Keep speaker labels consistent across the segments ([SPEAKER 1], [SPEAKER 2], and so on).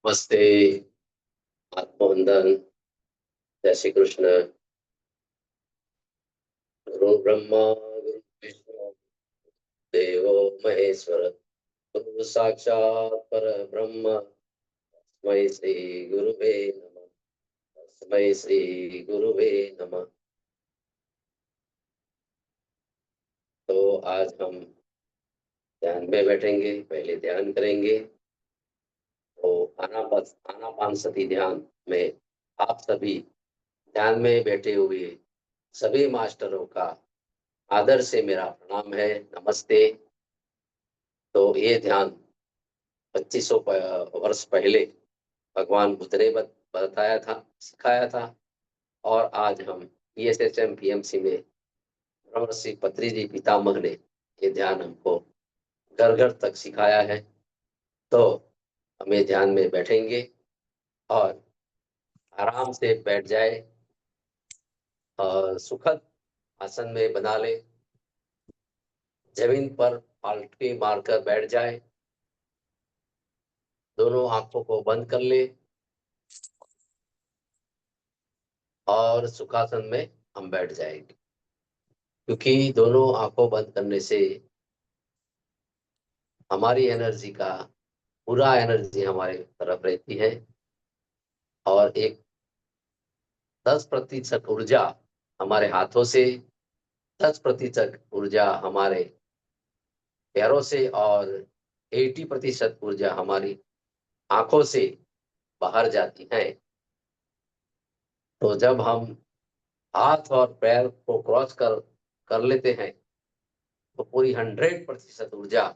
[SPEAKER 1] नमस्ते। आत्मवंदन। जय श्री कृष्ण। गुरु ब्रह्मा गुरु विष्णु देवो महेश्वर, गुरु साक्षात् पर ब्रह्म, तस्मै श्री गुरुवे नमः। तस्मै श्री गुरुवे नमः। तो आज हम ध्यान में बैठेंगे, पहले ध्यान करेंगे। तो आनापान सती ध्यान में आप सभी ध्यान में बैठे हुए सभी मास्टरों का आदर से मेरा प्रणाम है, नमस्ते। तो ये ध्यान 2500 वर्ष पहले भगवान बुद्ध ने बताया था, सिखाया था। और आज हम PSHM PMC में ब्रह्मर्षि पत्री जी पितामह ने ये ध्यान हमको घर घर तक सिखाया है। तो हमें ध्यान में बैठेंगे और आराम से बैठ जाए और सुखद आसन में बना ले। जमीन पर पलटी मारकर बैठ जाए, दोनों आंखों को बंद कर ले और सुखासन में हम बैठ जाएंगे। क्योंकि दोनों आंखों बंद करने से हमारी एनर्जी का पूरा एनर्जी हमारे तरफ रहती है और एक 10% ऊर्जा हमारे हाथों से, 10% ऊर्जा हमारे पैरों से और 80% ऊर्जा हमारी आंखों से बाहर जाती है। तो जब हम हाथ और पैर को क्रॉस कर लेते हैं तो पूरी 100% ऊर्जा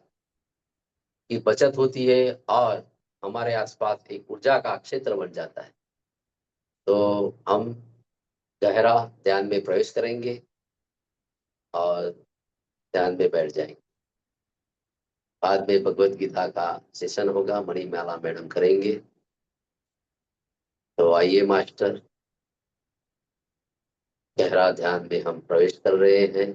[SPEAKER 1] की बचत होती है और हमारे आसपास एक ऊर्जा का क्षेत्र बन जाता है। तो हम गहरा ध्यान में प्रवेश करेंगे और ध्यान में बैठ जाएंगे। बाद में भगवत गीता का सेशन होगा, मणिमाला मैडम करेंगे। तो आइए मास्टर, गहरा ध्यान में हम प्रवेश कर रहे हैं।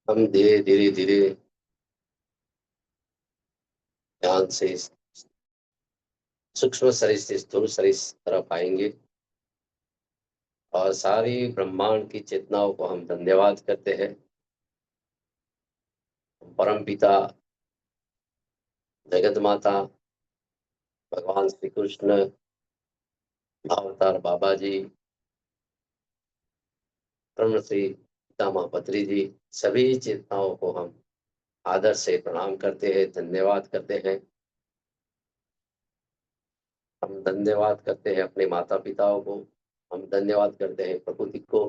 [SPEAKER 1] हम धीरे धीरे धीरे ध्यान से सूक्ष्म शरीर से स्थूल शरीर तरफ आएंगे और सारी ब्रह्मांड की चेतनाओं को हम धन्यवाद करते हैं। परम पिता, जगत माता, भगवान श्री कृष्ण, अवतार बाबा जी, ब्रह्मश्री पितामह पत्री जी, सभी चेतनाओं को हम आदर से प्रणाम करते हैं, धन्यवाद करते हैं। हम धन्यवाद करते हैं अपने माता पिताओं को, हम धन्यवाद करते हैं प्रकृति को,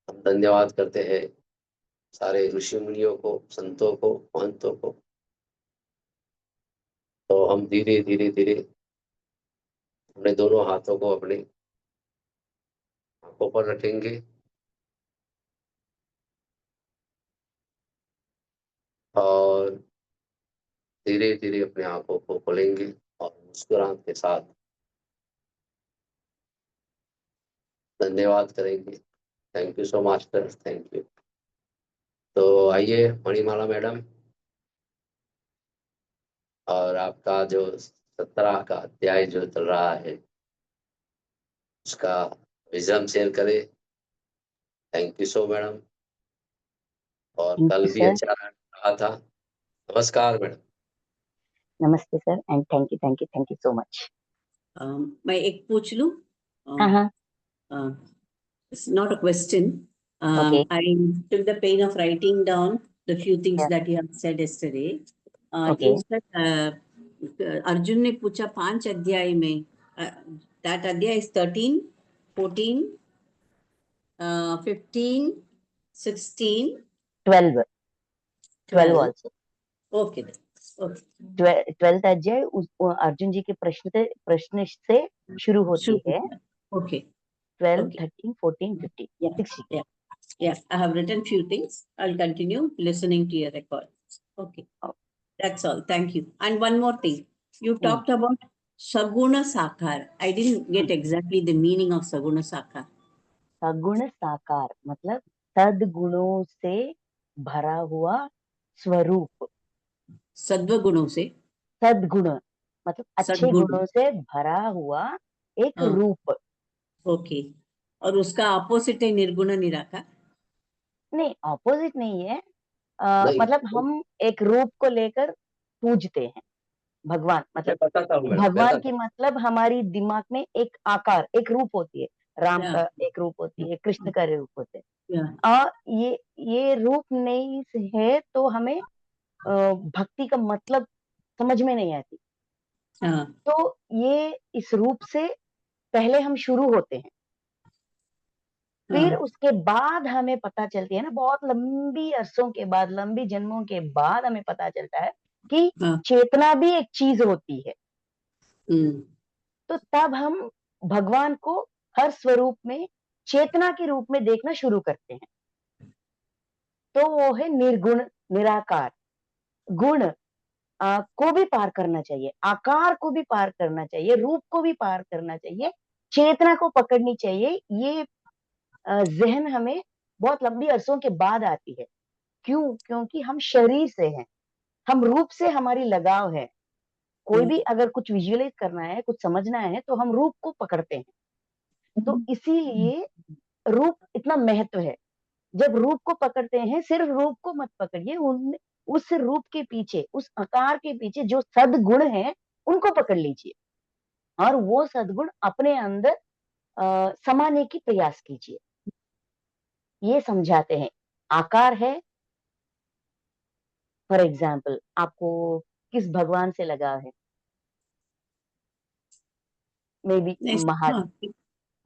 [SPEAKER 1] हम धन्यवाद करते हैं सारे ऋषि मुनियों को, संतों को, महंतों को। तो हम धीरे धीरे धीरे अपने दोनों हाथों को अपने आंखों पर रखेंगे और धीरे धीरे अपने आंखों को खोलेंगे और मुस्कुराहट के साथ धन्यवाद करेंगे। Thank you so master, thank you. तो आइए मणिमाला मैडम, और आपका जो 17 का अध्याय जो चल रहा है उसका विजन शेयर करें। Thank you so madam. और
[SPEAKER 2] थैंक
[SPEAKER 1] कल
[SPEAKER 2] यू
[SPEAKER 1] भी
[SPEAKER 2] सर।
[SPEAKER 1] अच्छा रहा था। नमस्कार मैडम।
[SPEAKER 2] नमस्ते sir and thank you so much.
[SPEAKER 3] मैं एक पूछ लूं?
[SPEAKER 2] हाँ हाँ
[SPEAKER 3] It's not a question.
[SPEAKER 2] Okay.
[SPEAKER 3] I took the pain of writing down the few things
[SPEAKER 2] Yeah.
[SPEAKER 3] that you have said yesterday.
[SPEAKER 2] Okay.
[SPEAKER 3] In fact, Arjun ने पूछा 5 अध्याय में, that अध्याय is 13, 14, 15, 16,
[SPEAKER 2] 12
[SPEAKER 3] 12.
[SPEAKER 2] also.
[SPEAKER 3] Okay then. Okay.
[SPEAKER 2] 12th अध्याय अर्जुन जी के प्रश्न से शुरू होती है।
[SPEAKER 3] Okay.
[SPEAKER 2] 12,
[SPEAKER 3] Okay.
[SPEAKER 2] 13, 14, 15,
[SPEAKER 3] Yeah.
[SPEAKER 2] 16.
[SPEAKER 3] Yeah. Yeah, I have written few things. I'll continue listening to your record. Okay.
[SPEAKER 2] Oh.
[SPEAKER 3] That's all. Thank you. And one more thing. You talked about Saguna Sakar. I didn't get exactly the meaning of Saguna Sakar.
[SPEAKER 2] सगुण साकार मतलब सद्गुणों से भरा हुआ स्वरूप।
[SPEAKER 3] सद्वगुणों से,
[SPEAKER 2] सद्गुण मतलब अच्छे
[SPEAKER 3] सद्गुण।
[SPEAKER 2] गुणों से भरा हुआ एक रूप।
[SPEAKER 3] ओके। और उसका ऑपोजिट है निर्गुण निराकार?
[SPEAKER 2] नहीं, ऑपोजिट नहीं है।
[SPEAKER 1] नहीं,
[SPEAKER 2] मतलब हम एक रूप को लेकर पूजते हैं। भगवान
[SPEAKER 1] मैं
[SPEAKER 2] मतलब
[SPEAKER 1] बताता हूँ मैडम,
[SPEAKER 2] भगवान की मतलब हमारी दिमाग में एक आकार, एक रूप होती है। राम का एक रूप होती है, कृष्ण का रूप होते हैं। ये रूप नहीं है तो हमें भक्ति का मतलब समझ में नहीं आती। तो ये इस रूप से पहले हम शुरू होते हैं, फिर उसके बाद हमें पता चलती है ना, बहुत लंबी अरसों के बाद, लंबी जन्मों के बाद हमें पता चलता है कि चेतना भी एक चीज होती है। तो तब हम भगवान को हर स्वरूप में चेतना के रूप में देखना शुरू करते हैं। तो वो है निर्गुण निराकार। गुण को भी पार करना चाहिए, आकार को भी पार करना चाहिए, रूप को भी पार करना चाहिए, चेतना को पकड़नी चाहिए। ये जहन हमें बहुत लंबी अरसों के बाद आती है। क्यों? क्योंकि हम शरीर से हैं, हम रूप से हमारी लगाव है। कोई भी अगर कुछ विजुअलाइज करना है, कुछ समझना है, तो हम रूप को पकड़ते हैं। तो इसीलिए रूप इतना महत्व है। जब रूप को पकड़ते हैं, सिर्फ रूप को मत पकड़िए, उस रूप के पीछे, उस आकार के पीछे जो सद्गुण है उनको पकड़ लीजिए और वो सद्गुण अपने अंदर समाने की प्रयास कीजिए। ये समझाते हैं। आकार है, फॉर एग्जाम्पल आपको किस भगवान से लगाव है? मे बी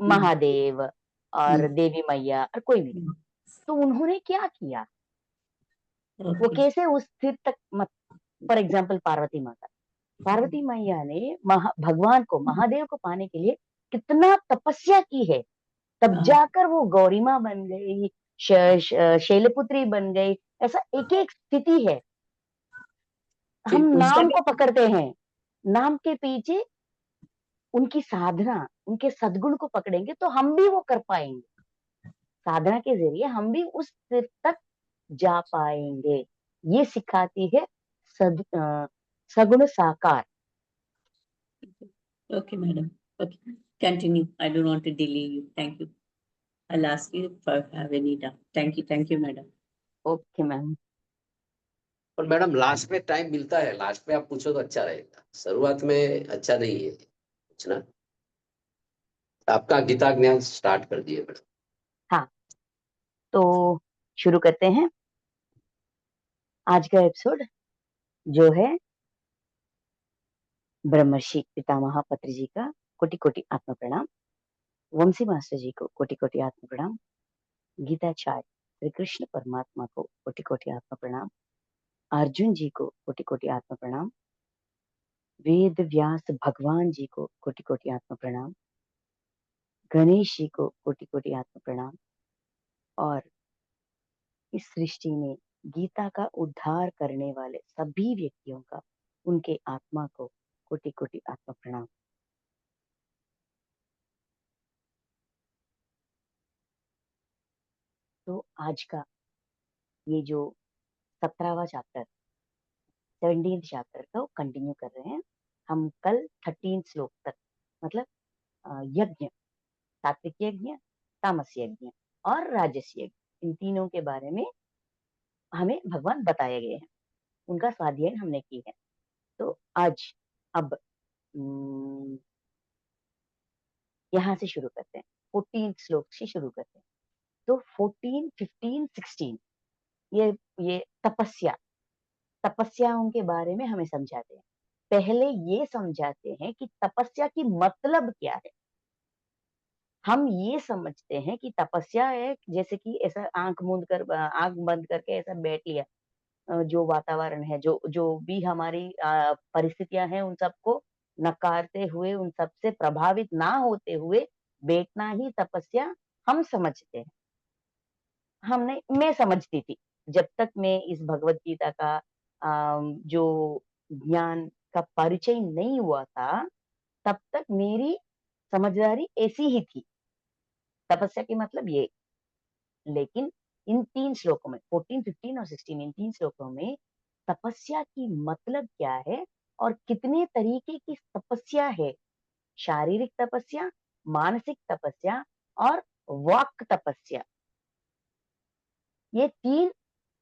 [SPEAKER 2] महादेव और देवी मैया और कोई भी। तो उन्होंने क्या किया, वो कैसे उस स्थिति तक, फॉर एग्जाम्पल पार्वती माता, पार्वती मैया ने भगवान को, महादेव को पाने के लिए कितना तपस्या की है, तब जाकर वो गौरी माँ बन गई, शैलपुत्री बन गई। ऐसा एक एक स्थिति है। हम नाम को पकड़ते हैं, नाम के पीछे उनकी साधना, उनके सद्गुण को पकड़ेंगे तो हम भी वो कर पाएंगे। साधना के जरिए हम भी उस स्थिति तक जा पाएंगे। ये सिखाती है सगुण साकार।
[SPEAKER 3] Okay, madam. Okay, continue. I don't want to delay you. Thank you. I'll ask you if I have any doubt. Thank you, madam.
[SPEAKER 2] Okay ma'am.
[SPEAKER 1] और मैडम लास्ट में टाइम मिलता है, लास्ट में आप पूछो तो अच्छा रहेगा, शुरुआत में अच्छा नहीं है पूछना। आपका गीता ज्ञान स्टार्ट कर दिए मैडम।
[SPEAKER 2] हाँ, तो शुरू करते हैं आज का एपिसोड, जो है ब्रह्मर्षि पितामह पत्री जी का कोटि कोटि आत्म प्रणाम, वंशी मास्टर जी को कोटि कोटि आत्म प्रणाम, गीताचार्य श्री कृष्ण परमात्मा को कोटि कोटि आत्म प्रणाम, अर्जुन जी को कोटि कोटि आत्म प्रणाम, वेद व्यास भगवान जी को कोटि कोटि आत्म प्रणाम, गणेश जी को कोटि कोटि आत्म प्रणाम, और इस सृष्टि में गीता का उद्धार करने वाले सभी व्यक्तियों का, उनके आत्मा को कोटि कोटि आत्म प्रणाम। तो आज का ये जो 17वां चैप्टर, 17th चैप्टर का कंटिन्यू कर रहे हैं हम। कल 13 श्लोक तक, मतलब यज्ञ, सात्विक यज्ञ, तामस यज्ञ और राजस यज्ञ, इन तीनों के बारे में हमें भगवान बताए गए हैं, उनका स्वाध्याय हमने की है। तो आज अब यहाँ से शुरू करते हैं, 14 श्लोक से शुरू करते हैं। तो 14, 15, 16 ये तपस्याओं के बारे में हमें समझाते हैं। पहले ये समझाते हैं कि तपस्या की मतलब क्या है। हम ये समझते हैं कि तपस्या है जैसे कि ऐसा आंख बंद करके ऐसा बैठ लिया, जो वातावरण है, जो जो भी हमारी परिस्थितियां हैं, उन सबको नकारते हुए, उन सबसे प्रभावित ना होते हुए बैठना ही तपस्या हम समझते हैं। मैं समझती थी, जब तक मैं इस भगवत गीता का जो ज्ञान का परिचय नहीं हुआ था, तब तक मेरी समझदारी ऐसी ही थी, तपस्या की मतलब ये। लेकिन इन 3 श्लोकों में, 14, 15 और 16, इन 3 श्लोकों में तपस्या की मतलब क्या है और कितने तरीके की तपस्या है। शारीरिक तपस्या, मानसिक तपस्या और वाक तपस्या, ये 3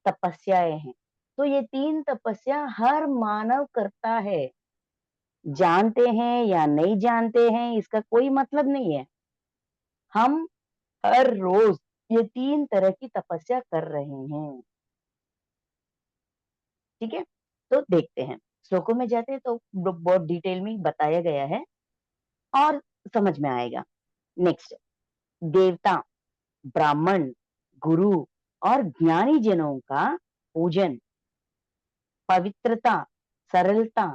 [SPEAKER 2] तपस्याएं हैं। तो ये 3 तपस्या हर मानव करता है, जानते हैं या नहीं जानते हैं इसका कोई मतलब नहीं है। हम हर रोज ये 3 तरह की तपस्या कर रहे हैं। ठीक है, तो देखते हैं, श्लोकों में जाते हैं तो बहुत डिटेल में बताया गया है और समझ में आएगा। नेक्स्ट, देवता, ब्राह्मण, गुरु और ज्ञानी जनों का पूजन, पवित्रता, सरलता,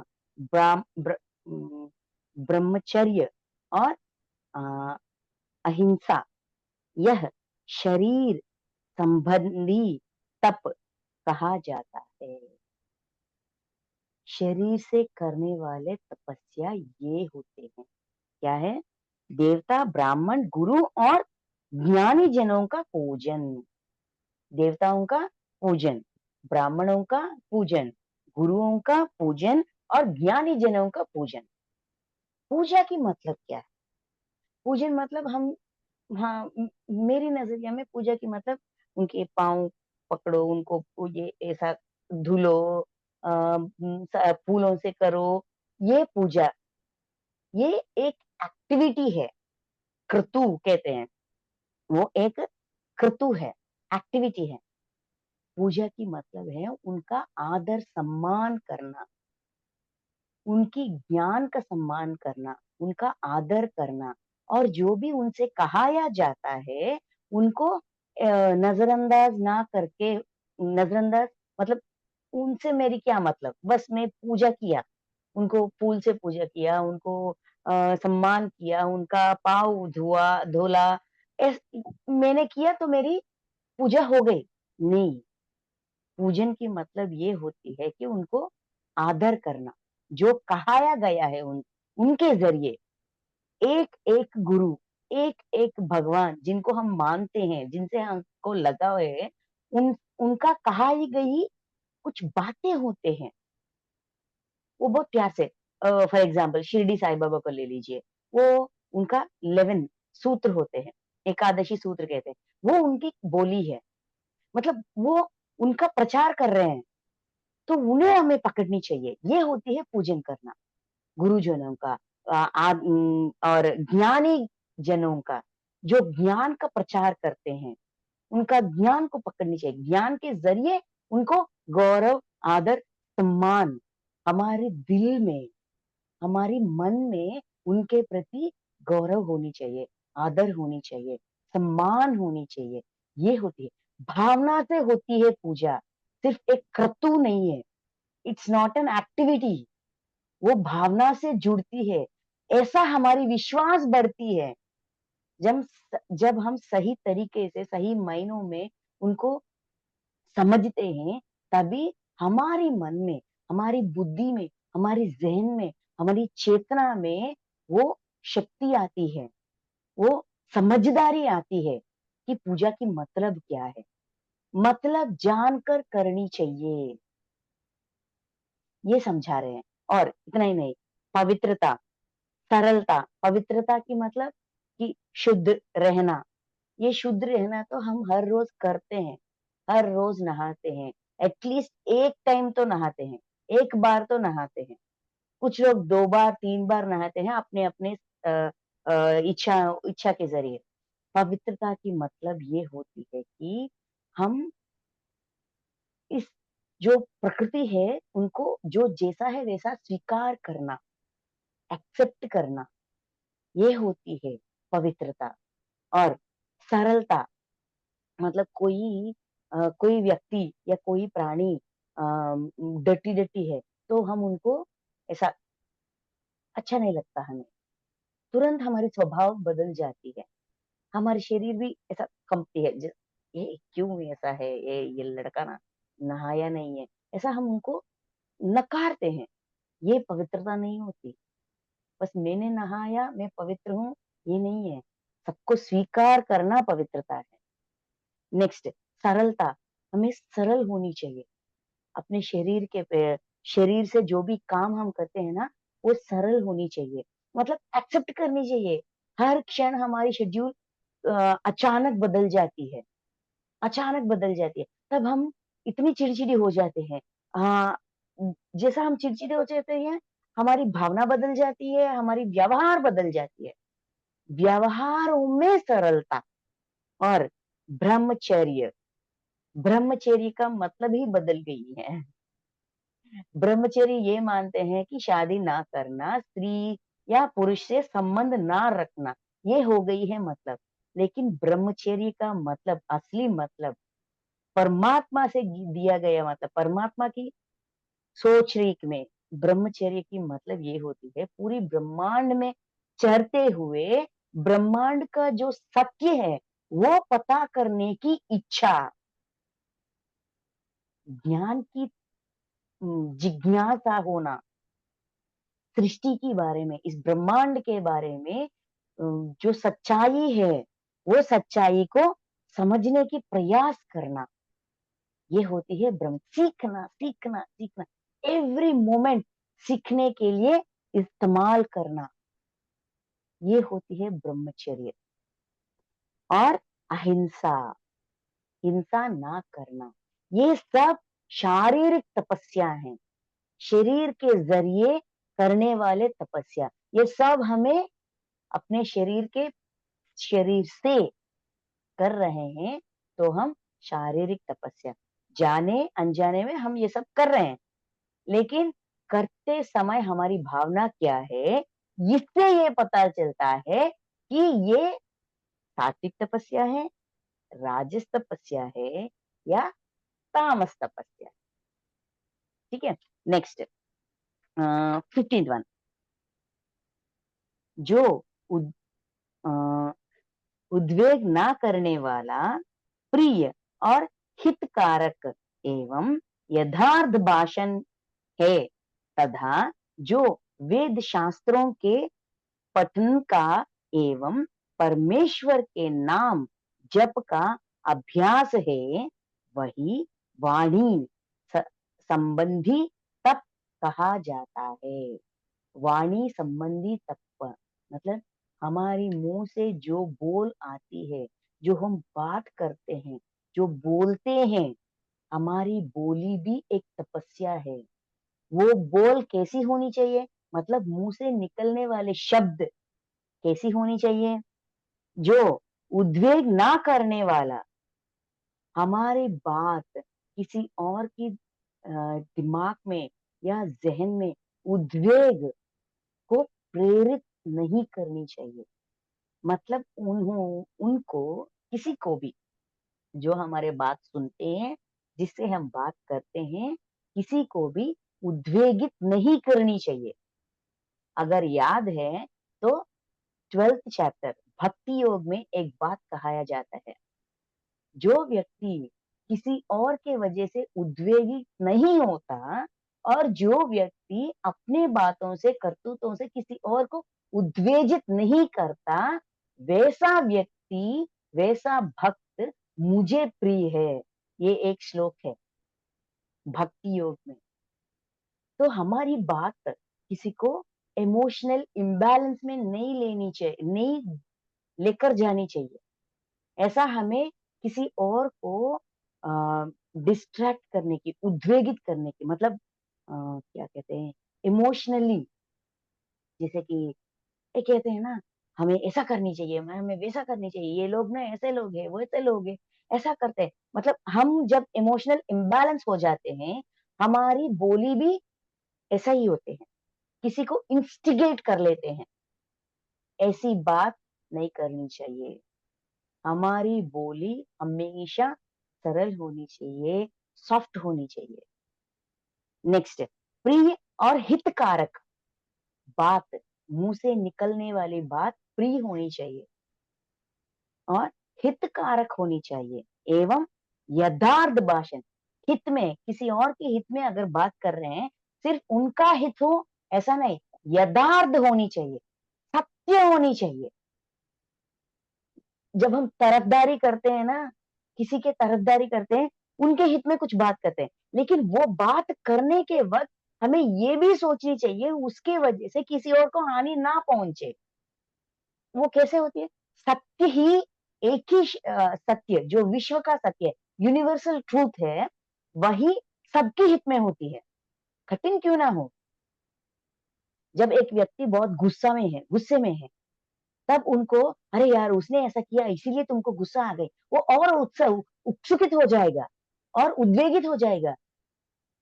[SPEAKER 2] ब्रह्मचर्य और अहिंसा, यह शरीर संबंधी तप कहा जाता है। शरीर से करने वाले तपस्या ये होते हैं, क्या है? देवता, ब्राह्मण, गुरु और ज्ञानी जनों का पूजन। देवताओं का पूजन, ब्राह्मणों का पूजन, गुरुओं का पूजन और ज्ञानी जनों का पूजन। पूजा की मतलब क्या है? पूजन मतलब हम, हाँ, मेरी नजरिया में पूजा की मतलब उनके पाँव पकड़ो, उनको ये ऐसा धुलो, फूलों से करो, ये पूजा। ये एक एक्टिविटी है, क्रतु कहते हैं, वो एक क्रतु है, एक्टिविटी है। पूजा की मतलब है उनका आदर सम्मान करना, उनकी ज्ञान का सम्मान करना, उनका आदर करना, और जो भी उनसे कहाया जाता है उनको नजरअंदाज ना करके, नजरअंदाज मतलब उनसे मेरी क्या मतलब, बस मैं पूजा किया, उनको फूल से पूजा किया, उनको सम्मान किया, उनका पाँव धोला, मैंने किया तो मेरी पूजा हो गई? नहीं, पूजन की मतलब ये होती है कि उनको आदर करना, जो कहाया गया है उनके जरिए। एक एक गुरु, एक एक भगवान जिनको हम मानते हैं, जिनसे हमको लगाव है, उनका कहाई गई कुछ बातें होते हैं, वो बहुत प्यार से, फॉर एग्जाम्पल शिरडी साई बाबा को ले लीजिए, वो उनका 11 सूत्र होते हैं, एकादशी सूत्र कहते हैं, वो उनकी बोली है, मतलब वो उनका प्रचार कर रहे हैं, तो उन्हें हमें पकड़नी चाहिए। ये होती है पूजन करना गुरुजनों का, और ज्ञानी जनों का, जो ज्ञान का प्रचार करते हैं, उनका ज्ञान को पकड़नी चाहिए। ज्ञान के जरिए उनको गौरव, आदर, सम्मान हमारे दिल में, हमारी मन में उनके प्रति गौरव होनी चाहिए, आदर होनी चाहिए, सम्मान होनी चाहिए। ये होती है, भावना से होती है पूजा, सिर्फ एक क्रतु नहीं है। इट्स नॉट एन एक्टिविटी, वो भावना से जुड़ती है, ऐसा हमारी विश्वास बढ़ती है। जब हम सही तरीके से, सही मायनों में उनको समझते हैं, तभी हमारी मन में, हमारी बुद्धि में, हमारी जहन में, हमारी चेतना में वो शक्ति आती है, वो समझदारी आती है कि पूजा की मतलब क्या है। मतलब जानकर करनी चाहिए, ये समझा रहे हैं। और इतना ही नहीं, पवित्रता, सरलता। पवित्रता की मतलब कि शुद्ध रहना। ये शुद्ध रहना तो हम हर रोज करते हैं, हर रोज नहाते हैं, एटलीस्ट एक टाइम तो नहाते हैं, एक बार तो नहाते हैं। कुछ लोग 2 बार 3 बार नहाते हैं, अपने अपने इच्छा इच्छा के जरिए। पवित्रता की मतलब ये होती है कि हम इस जो प्रकृति है उनको जो जैसा है वैसा स्वीकार करना, एक्सेप्ट करना, ये होती है पवित्रता। और सरलता मतलब कोई व्यक्ति या कोई प्राणी डटी डटी है, तो हम उनको ऐसा अच्छा नहीं लगता, हमें तुरंत हमारी स्वभाव बदल जाती है, हमारे शरीर भी ऐसा कंपती है, ये क्यों ऐसा है, ये लड़का ना नहाया नहीं है, ऐसा हम उनको नकारते हैं। ये पवित्रता नहीं होती। बस मैंने नहाया, मैं पवित्र हूँ, ये नहीं है। सबको स्वीकार करना पवित्रता है। नेक्स्ट, सरलता। हमें सरल होनी चाहिए। अपने शरीर से जो भी काम हम करते हैं ना, वो सरल होनी चाहिए, मतलब एक्सेप्ट करनी चाहिए। हर क्षण हमारी शेड्यूल अचानक बदल जाती है, अचानक बदल जाती है, तब हम इतनी चिड़चिड़ी हो जाते हैं। आ, जैसा हम चिड़चिड़े हो जाते हैं, हमारी भावना बदल जाती है, हमारी व्यवहार बदल जाती है। व्यवहारों में सरलता। और ब्रह्मचर्य, ब्रह्मचर्य का मतलब ही बदल गई है। ब्रह्मचर्य ये मानते हैं कि शादी ना करना, स्त्री या पुरुष से संबंध ना रखना, ये हो गई है मतलब। लेकिन ब्रह्मचर्य का मतलब, असली मतलब, परमात्मा से दिया गया मतलब, परमात्मा की सोच रीक में ब्रह्मचर्य की मतलब ये होती है, पूरी ब्रह्मांड में चरते हुए ब्रह्मांड का जो सत्य है वो पता करने की इच्छा, ज्ञान की जिज्ञासा होना, सृष्टि के बारे में, इस ब्रह्मांड के बारे में जो सच्चाई है, वो सच्चाई को समझने की प्रयास करना, ये होती है ब्रह्म। सीखना सीखना सीखना, एवरी मोमेंट सीखने के लिए इस्तेमाल करना, ये होती है ब्रह्मचर्य। और अहिंसा, हिंसा ना करना, ये सब शारीरिक तपस्या है, शरीर के जरिए करने वाले तपस्या। ये सब हमें अपने शरीर से कर रहे हैं, तो हम शारीरिक तपस्या, जाने अनजाने में हम ये सब कर रहे हैं, लेकिन करते समय हमारी भावना क्या है, इससे ये पता चलता है कि ये सात्विक तपस्या है, राजस तपस्या है, या तामस तपस्या। ठीक है। नेक्स्ट, 15th वन, जो उद, अ, उद्वेग ना करने वाला, प्रिय और हितकारक एवं यथार्थ भाषण है, तथा जो वेद शास्त्रों के पठन का एवं परमेश्वर के नाम जप का अभ्यास है, वही वाणी संबंधी तप कहा जाता है। वाणी संबंधी तप मतलब हमारी मुंह से जो बोल आती है, जो हम बात करते हैं, जो बोलते हैं, हमारी बोली भी एक तपस्या है। वो बोल कैसी होनी चाहिए? मतलब मुंह से निकलने वाले शब्द कैसी होनी चाहिए? जो उद्वेग ना करने वाला, हमारी बात किसी और की दिमाग में या ज़हन में उद्वेग को प्रेरित नहीं करनी चाहिए। मतलब उनको किसी को भी जो हमारे बात सुनते हैं, जिससे हम बात करते हैं, किसी को भी उद्वेगित नहीं करनी चाहिए। अगर याद है तो 12th चैप्टर भक्ति योग में एक बात कहाया जाता है, जो व्यक्ति किसी और के वजह से उद्वेगित नहीं होता और जो व्यक्ति अपने बातों से, करतूतों से किसी और को उद्वेजित नहीं करता, वैसा व्यक्ति, वैसा भक्त मुझे प्रिय है। ये एक श्लोक है भक्ति योग में। तो हमारी बात किसी को इमोशनल इम्बैलेंस में नहीं लेनी चाहिए, नहीं लेकर जानी चाहिए। ऐसा हमें किसी और को डिस्ट्रैक्ट करने की, उद्वेगित करने की, मतलब क्या कहते हैं, इमोशनली, जैसे कि ये कहते हैं ना, हमें ऐसा करनी चाहिए, हमें वैसा करनी चाहिए, ये लोग ना ऐसे लोग हैं, वो ऐसे लोग हैं, ऐसा करते हैं। मतलब हम जब इमोशनल इम्बैलेंस हो जाते हैं, हमारी बोली भी ऐसा ही होते हैं, किसी को इंस्टिगेट कर लेते हैं। ऐसी बात नहीं करनी चाहिए। हमारी बोली हमेशा सरल होनी चाहिए, सॉफ्ट होनी चाहिए। नेक्स्ट, प्रिय और हितकारक बात, मुंह से निकलने वाली बात प्रिय होनी चाहिए और हितकारक होनी चाहिए एवं यथार्थ भाषण। हित में, किसी और के हित में अगर बात कर रहे हैं, सिर्फ उनका हित हो ऐसा नहीं, यथार्थ होनी चाहिए, सत्य होनी चाहिए। जब हम तरफदारी करते हैं ना, किसी के तरफदारी करते हैं, उनके हित में कुछ बात करते हैं, लेकिन वो बात करने के वक्त हमें ये भी सोचनी चाहिए उसके वजह से किसी और को हानि ना पहुंचे। वो कैसे होती है? सत्य ही, एक ही सत्य जो विश्व का सत्य है, यूनिवर्सल ट्रूथ है, वही सबके हित में होती है, कठिन क्यों ना हो। जब एक व्यक्ति बहुत गुस्से में है, तब उनको, अरे यार उसने ऐसा किया इसीलिए तुमको गुस्सा आ गई, वो और उत्सुकित हो जाएगा और उद्वेगित हो जाएगा।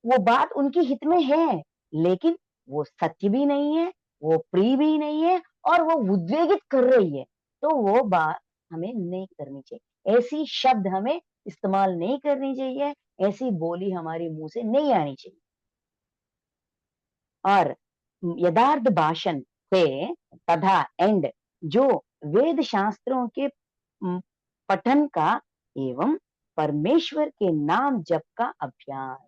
[SPEAKER 2] वो बात उनकी हित में है, लेकिन वो सत्य भी नहीं है, वो प्रिय भी नहीं है और वो उद्वेगित कर रही है। तो वो बात हमें नहीं करनी चाहिए। ऐसी शब्द हमें इस्तेमाल नहीं करनी चाहिए, ऐसी बोली हमारे मुंह से नहीं आनी चाहिए। और यथार्थ भाषण है तथा एंड, जो वेद शास्त्रों के पठन का एवं परमेश्वर के नाम जप का अभ्यास।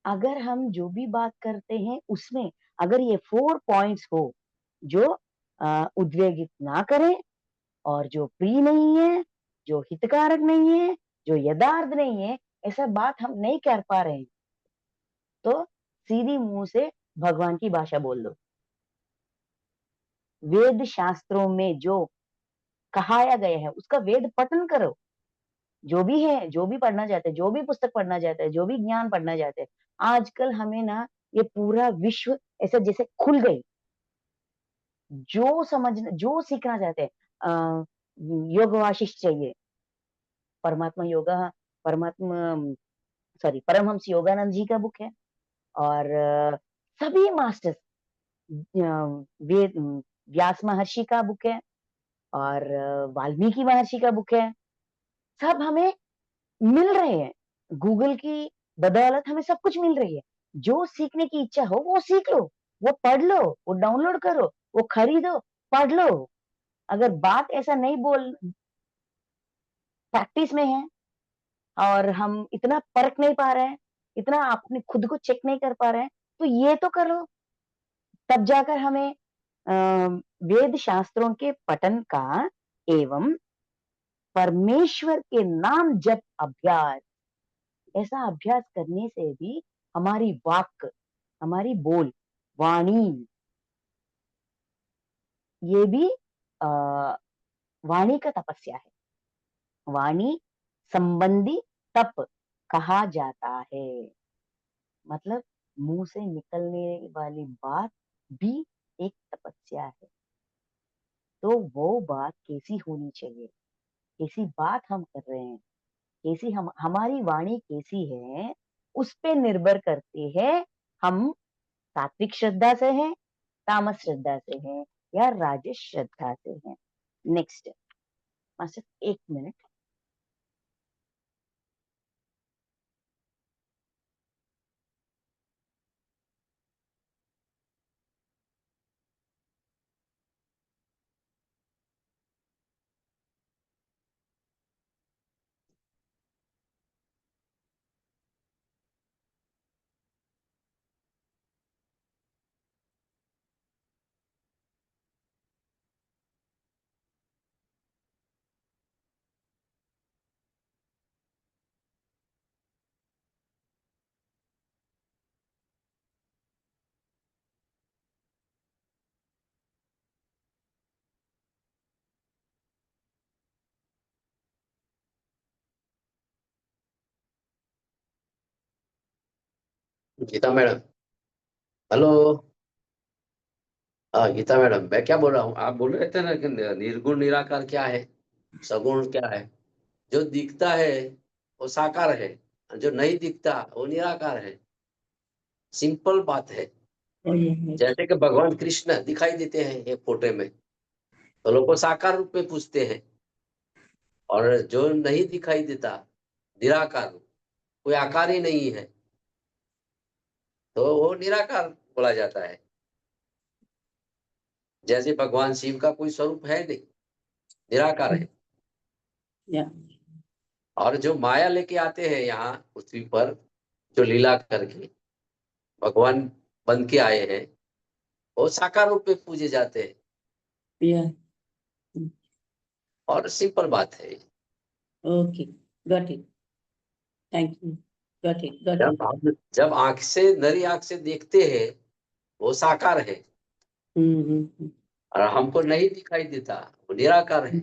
[SPEAKER 2] अगर हम जो भी बात करते हैं उसमें अगर ये 4 पॉइंट्स हो, जो उद्वेगित ना करें और जो प्रिय नहीं है, जो हितकारक नहीं है, जो यथार्थ नहीं है, ऐसा बात हम नहीं कर पा रहे हैं, तो सीधी मुंह से भगवान की भाषा बोल दो। वेद शास्त्रों में जो कहाया गया है उसका वेद पठन करो। जो भी है, जो भी पढ़ना चाहते हैं, जो भी पुस्तक पढ़ना चाहते हैं, जो भी ज्ञान पढ़ना चाहते हैं, आजकल हमें ना ये पूरा विश्व ऐसे जैसे खुल गई। जो समझना, जो सीखना चाहते हैं, योग वाशिष्ठ चाहिए, परमात्मा योगा, परमात्मा सॉरी परमहंस योगानंद जी का बुक है, और सभी मास्टर्स, वेद, व्यास महर्षि का बुक है, और वाल्मीकि महर्षि का बुक है। सब हमें मिल रहे हैं, गूगल की बदौलत हमें सब कुछ मिल रही है। जो सीखने की इच्छा हो वो सीख लो, वो पढ़ लो, वो डाउनलोड करो, वो खरीदो, पढ़ लो। अगर बात ऐसा नहीं बोल, प्रैक्टिस में है और हम इतना परख नहीं पा रहे हैं, इतना अपने खुद को चेक नहीं कर पा रहे हैं, तो ये तो करो, तब जाकर हमें वेद शास्त्रों के पठन का एवं परमेश्वर के नाम जप अभ्यास, ऐसा अभ्यास करने से भी हमारी वाक, हमारी बोल, वाणी, ये भी आ, वाणी का तपस्या है। वाणी संबंधी तप कहा जाता है। मतलब मुंह से निकलने वाली बात भी एक तपस्या है। तो वो बात कैसी होनी चाहिए, कैसी बात हम कर रहे हैं, कैसी हमारी वाणी कैसी है, उस पे निर्भर करती है हम सात्विक श्रद्धा से हैं, तामस श्रद्धा से हैं या राजस श्रद्धा से हैं। Next master, 1 minute.
[SPEAKER 1] Geeta madam, hello. हाँ गीता मैडम, मैं क्या बोल रहा हूँ, आप बोल रहे थे ना कि निर्गुण निराकार क्या है, सगुण क्या है। जो दिखता है वो साकार है, जो नहीं दिखता वो निराकार है। सिंपल बात है।
[SPEAKER 3] Oh, yeah.
[SPEAKER 1] जैसे कि भगवान कृष्ण दिखाई देते हैं एक फोटो में, तो लोग को साकार रूप में पूछते हैं, और जो नहीं दिखाई देता निराकार रूप, कोई आकार ही नहीं है, तो वो निराकार बोला जाता है। जैसे भगवान शिव का कोई स्वरूप है नहीं, निराकार है।
[SPEAKER 3] Yeah.
[SPEAKER 1] और जो माया लेके आते हैं यहाँ पृथ्वी पर, जो लीला करके भगवान बन के आए हैं, वो साकार रूप में पूजे जाते हैं।
[SPEAKER 3] Yeah.
[SPEAKER 1] और सिंपल बात है।
[SPEAKER 3] Okay. Got it. Thank you. Got it. Got
[SPEAKER 1] जब
[SPEAKER 3] it.
[SPEAKER 1] हम जब आंख से, नरी आंख से देखते हैं, वो साकार है,
[SPEAKER 3] Mm-hmm.
[SPEAKER 1] और हमको नहीं दिखाई देता, वो निराकार है।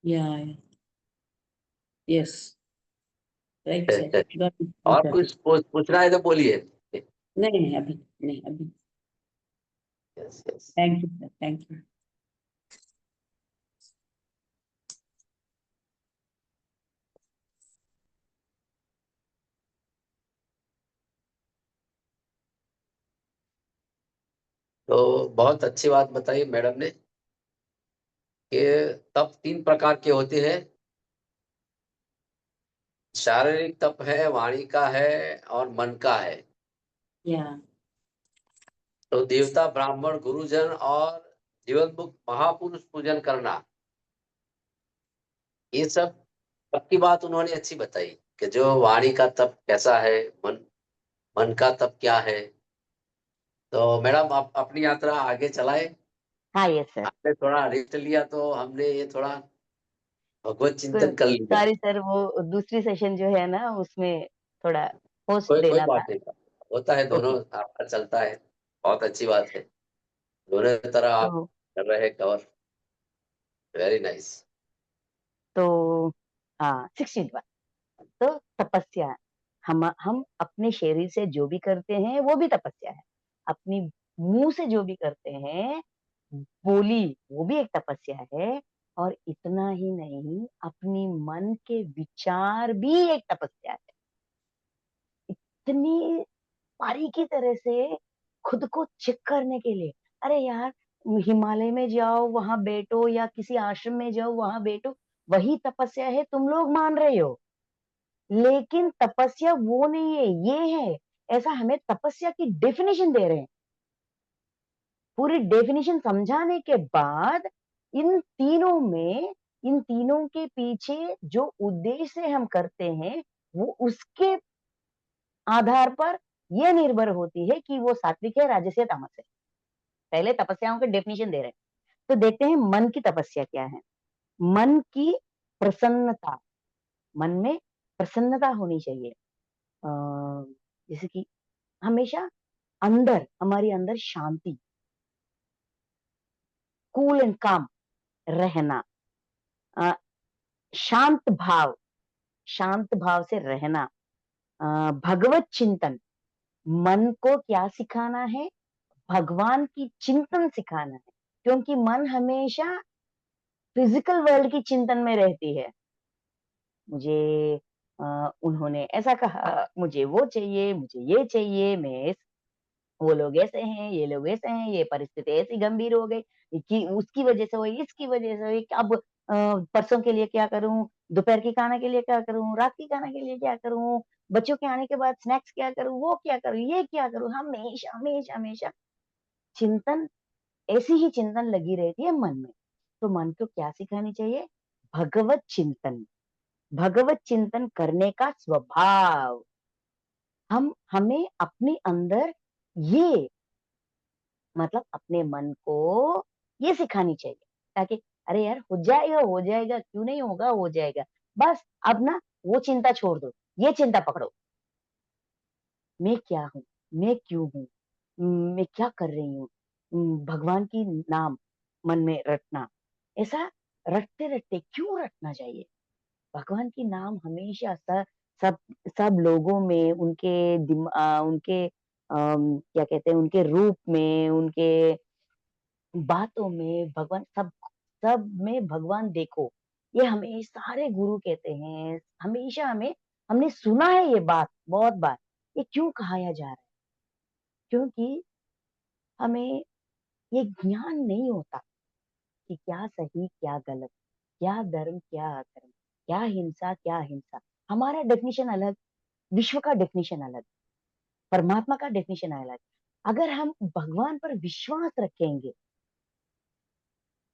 [SPEAKER 3] Yeah. Yeah. Yes. Right, sir. Got it.
[SPEAKER 1] और
[SPEAKER 3] Got it.
[SPEAKER 1] कुछ पूछना है तो बोलिए।
[SPEAKER 3] नहीं अभी नहीं अभी।
[SPEAKER 1] Yes yes.
[SPEAKER 3] Thank you, sir. Thank you.
[SPEAKER 1] तो बहुत अच्छी बात बताई मैडम ने कि तप 3 प्रकार के होते हैं। शारीरिक तप है, वाणी का है, और मन का है।
[SPEAKER 3] Yeah.
[SPEAKER 1] तो देवता, ब्राह्मण, गुरुजन और जीवन मुक्त महापुरुष पूजन करना, ये सब तप की बात उन्होंने अच्छी बताई कि जो वाणी का तप कैसा है, मन मन का तप क्या है। तो मैडम आप अपनी यात्रा आगे चलाए।
[SPEAKER 2] हाँ यस सर।
[SPEAKER 1] आपने थोड़ा रेस्ट लिया तो हमने ये थोड़ा भगवत चिंतन कर लिया।
[SPEAKER 2] सॉरी सर, वो दूसरी सेशन जो है ना, उसमें थोड़ा होस्ट
[SPEAKER 1] कोई
[SPEAKER 2] देना
[SPEAKER 1] बात
[SPEAKER 2] था।
[SPEAKER 1] नहीं, होता है, दोनों
[SPEAKER 2] ओके।
[SPEAKER 1] आपका चलता है। बहुत अच्छी बात है, दोनों तरह आप
[SPEAKER 2] तो
[SPEAKER 1] कर रहे हैं कवर। Very nice.
[SPEAKER 2] तो हाँ, 16 बात। तो तपस्या, हम अपने शरीर से जो भी करते हैं वो भी तपस्या है। अपनी मुंह से जो भी करते हैं, बोली, वो भी एक तपस्या है। और इतना ही नहीं, अपनी मन के विचार भी एक तपस्या है। इतनी बारीकी तरह से खुद को चेक करने के लिए, अरे यार, हिमालय में जाओ वहां बैठो, या किसी आश्रम में जाओ वहां बैठो, वही तपस्या है तुम लोग मान रहे हो, लेकिन तपस्या वो नहीं है, ये है। ऐसा हमें तपस्या की डेफिनेशन दे रहे हैं। पूरी डेफिनेशन समझाने के बाद, इन तीनों में, इन तीनों के पीछे जो उद्देश्य से हम करते हैं, वो उसके आधार पर यह निर्भर होती है कि वो सात्विक है, राजस है, तामस है। पहले तपस्याओं के डेफिनेशन दे रहे हैं। तो देखते हैं मन की तपस्या क्या है। मन की प्रसन्नता, मन में प्रसन्नता होनी चाहिए। जैसे कि हमेशा अंदर, हमारी अंदर शांति, कूल एंड काम रहना, अ, शांत भाव, शांत भाव से रहना, भगवत चिंतन, मन को क्या सिखाना है? भगवान की चिंतन सिखाना है, क्योंकि मन हमेशा फिजिकल वर्ल्ड की चिंतन में रहती है। मुझे उन्होंने ऐसा कहा, मुझे वो चाहिए, मुझे ये चाहिए, वो लोग ऐसे हैं, ये लोग ऐसे हैं, ये परिस्थिति ऐसी गंभीर हो गई कि उसकी वजह से हुई, इसकी वजह से हुई, अब परसों के लिए क्या करूँ, दोपहर के खाने के लिए क्या करूँ, रात के खाने के लिए क्या करूँ, बच्चों के आने के बाद स्नैक्स क्या करूँ, वो क्या करूँ, ये क्या करूँ, हमेशा हमेशा हमेशा चिंतन, ऐसी ही चिंतन लगी रहती है मन में। तो मन को क्या सिखानी चाहिए? भगवत चिंतन, भगवत चिंतन करने का स्वभाव। हमें अपने अंदर ये, मतलब अपने मन को ये सिखानी चाहिए, ताकि अरे यार हो जाएगा, क्यों नहीं होगा, हो जाएगा। बस अब ना वो चिंता छोड़ दो, ये चिंता पकड़ो। मैं क्या हूँ? मैं क्यों हूँ? मैं क्या कर रही हूँ? भगवान की नाम मन में रटना। ऐसा रटते-रटते क्यों रटना चाहिए? भगवान की नाम हमेशा सब सब लोगों में, उनके क्या कहते हैं, उनके रूप में, उनके बातों में भगवान, सब सब में भगवान देखो। ये हमें सारे गुरु कहते हैं, हमेशा हमने सुना है ये बात बहुत बार। ये क्यों कहाया जा रहा है? क्योंकि हमें ये ज्ञान नहीं होता कि क्या सही, क्या गलत, क्या धर्म, क्या अधर्म, क्या हिंसा, क्या अहिंसा। हमारा डेफिनिशन अलग, विश्व का डेफिनिशन अलग, परमात्मा का डेफिनिशन अलग। अगर हम भगवान पर विश्वास रखेंगे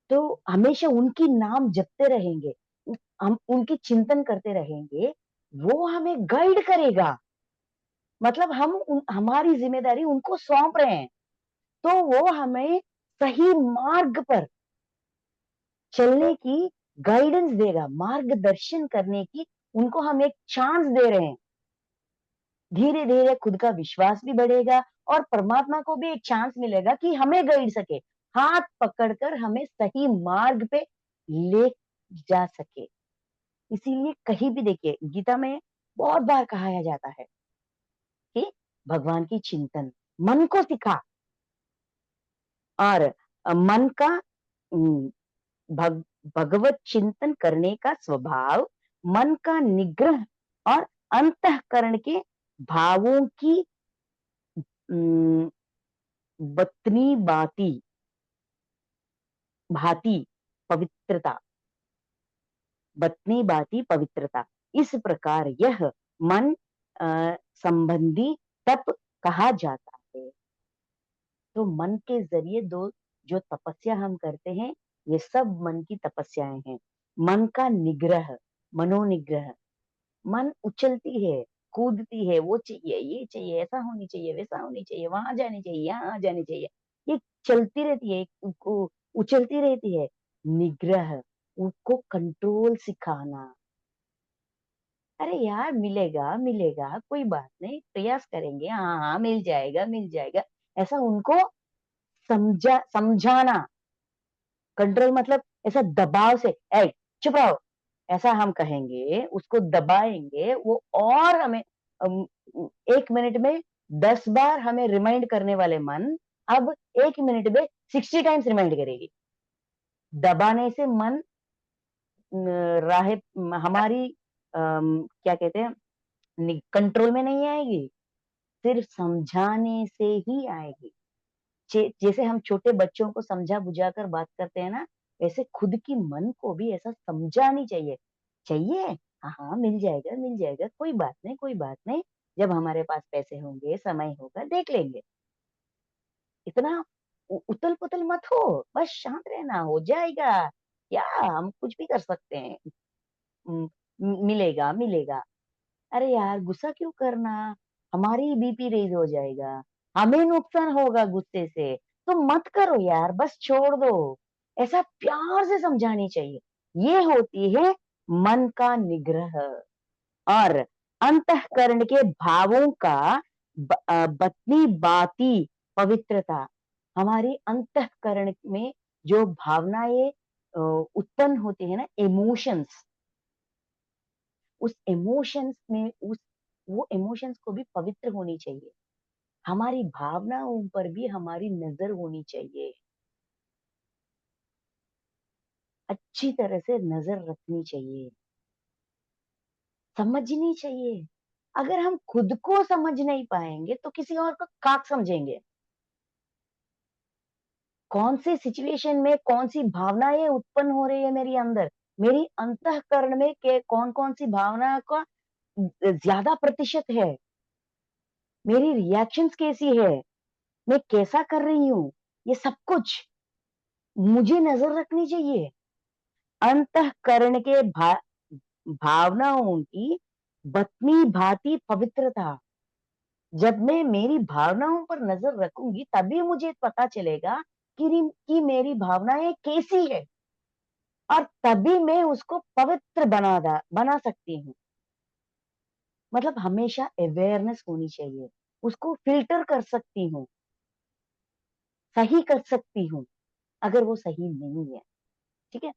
[SPEAKER 2] तो हमेशा उनकी नाम जपते रहेंगे, हम उनकी चिंतन करते रहेंगे, वो हमें गाइड करेगा। मतलब हमारी जिम्मेदारी उनको सौंप रहे हैं, तो वो हमें सही मार्ग पर चलने की गाइडेंस देगा, मार्गदर्शन करने की उनको हम एक चांस दे रहे हैं। धीरे धीरे खुद का विश्वास भी बढ़ेगा और परमात्मा को भी एक चांस मिलेगा कि हमें गाइड सके, हाथ पकड़कर हमें सही मार्ग पे ले जा सके। इसीलिए कहीं भी देखिए गीता में बहुत बार कहा जाता है कि भगवान की चिंतन, मन को सिखा, और मन का उम, भग भगवत चिंतन करने का स्वभाव, मन का निग्रह और अंतःकरण के भावों की उम, बतनी बाती भांति पवित्रता, बतनी बाती पवित्रता। इस प्रकार यह मन संबंधी तप कहा जाता है। तो मन के जरिए दो जो तपस्या हम करते हैं, ये सब मन की तपस्याएं हैं। मन का निग्रह, मनोनिग्रह, मन उछलती है, कूदती है, वो चाहिए, ये चाहिए, ऐसा होनी चाहिए, वैसा होनी चाहिए, वहां जानी चाहिए, यहाँ जानी चाहिए, ये चलती रहती है, उछलती रहती है। निग्रह, उसको कंट्रोल सिखाना। अरे यार मिलेगा मिलेगा, कोई बात नहीं, प्रयास करेंगे, हाँ हाँ मिल जाएगा मिल जाएगा, ऐसा उनको समझाना। कंट्रोल मतलब ऐसा दबाव से, ए चुप रहो, ऐसा हम कहेंगे, उसको दबाएंगे, वो और हमें अम, 1 मिनट में 10 बार हमें रिमाइंड करने वाले मन अब 1 मिनट में 60 टाइम्स रिमाइंड करेगी। दबाने से मन राहे हमारी क्या कहते हैं, कंट्रोल में नहीं आएगी, सिर्फ समझाने से ही आएगी। जैसे हम छोटे बच्चों को समझा बुझा कर बात करते हैं ना, वैसे खुद की मन को भी ऐसा समझानी चाहिए। चाहिए, हाँ हाँ मिल जाएगा, कोई बात नहीं, कोई बात नहीं, जब हमारे पास पैसे होंगे, समय होगा, देख लेंगे। इतना उतल पुतल मत हो, बस शांत रहना, हो जाएगा, क्या हम कुछ भी कर सकते हैं। मिलेगा मिलेगा। अरे यार गुस्सा क्यों करना, हमारी बीपी रेज हो जाएगा, हमें नुकसान होगा गुस्से से, तो मत करो यार, बस छोड़ दो। ऐसा प्यार से समझानी चाहिए। ये होती है मन का निग्रह। और अंतःकरण के भावों का बतनी बाती पवित्रता। हमारे अंतःकरण में जो भावनाएं उत्पन्न होते हैं ना, इमोशंस, उस इमोशंस में वो इमोशंस को भी पवित्र होनी चाहिए। हमारी भावनाओं पर भी हमारी नजर होनी चाहिए, अच्छी तरह से नजर रखनी चाहिए, समझनी चाहिए। अगर हम खुद को समझ नहीं पाएंगे तो किसी और को क्या समझेंगे? कौन सी सिचुएशन में कौन सी भावनाएं उत्पन्न हो रही है मेरी अंदर, मेरी अंतःकरण में के कौन कौन सी भावना का ज्यादा प्रतिशत है, मेरी रिएक्शंस कैसी है, मैं कैसा कर रही हूँ, ये सब कुछ मुझे नजर रखनी चाहिए। अंतःकरण के भावनाओं की बतनी भांति पवित्रता। जब मैं मेरी भावनाओं पर नजर रखूंगी तभी मुझे पता चलेगा कि मेरी भावनाएं कैसी है, और तभी मैं उसको पवित्र बना सकती हूँ। मतलब हमेशा अवेयरनेस होनी चाहिए, उसको फिल्टर कर सकती हूँ, सही कर सकती हूँ अगर वो सही नहीं है। ठीक है,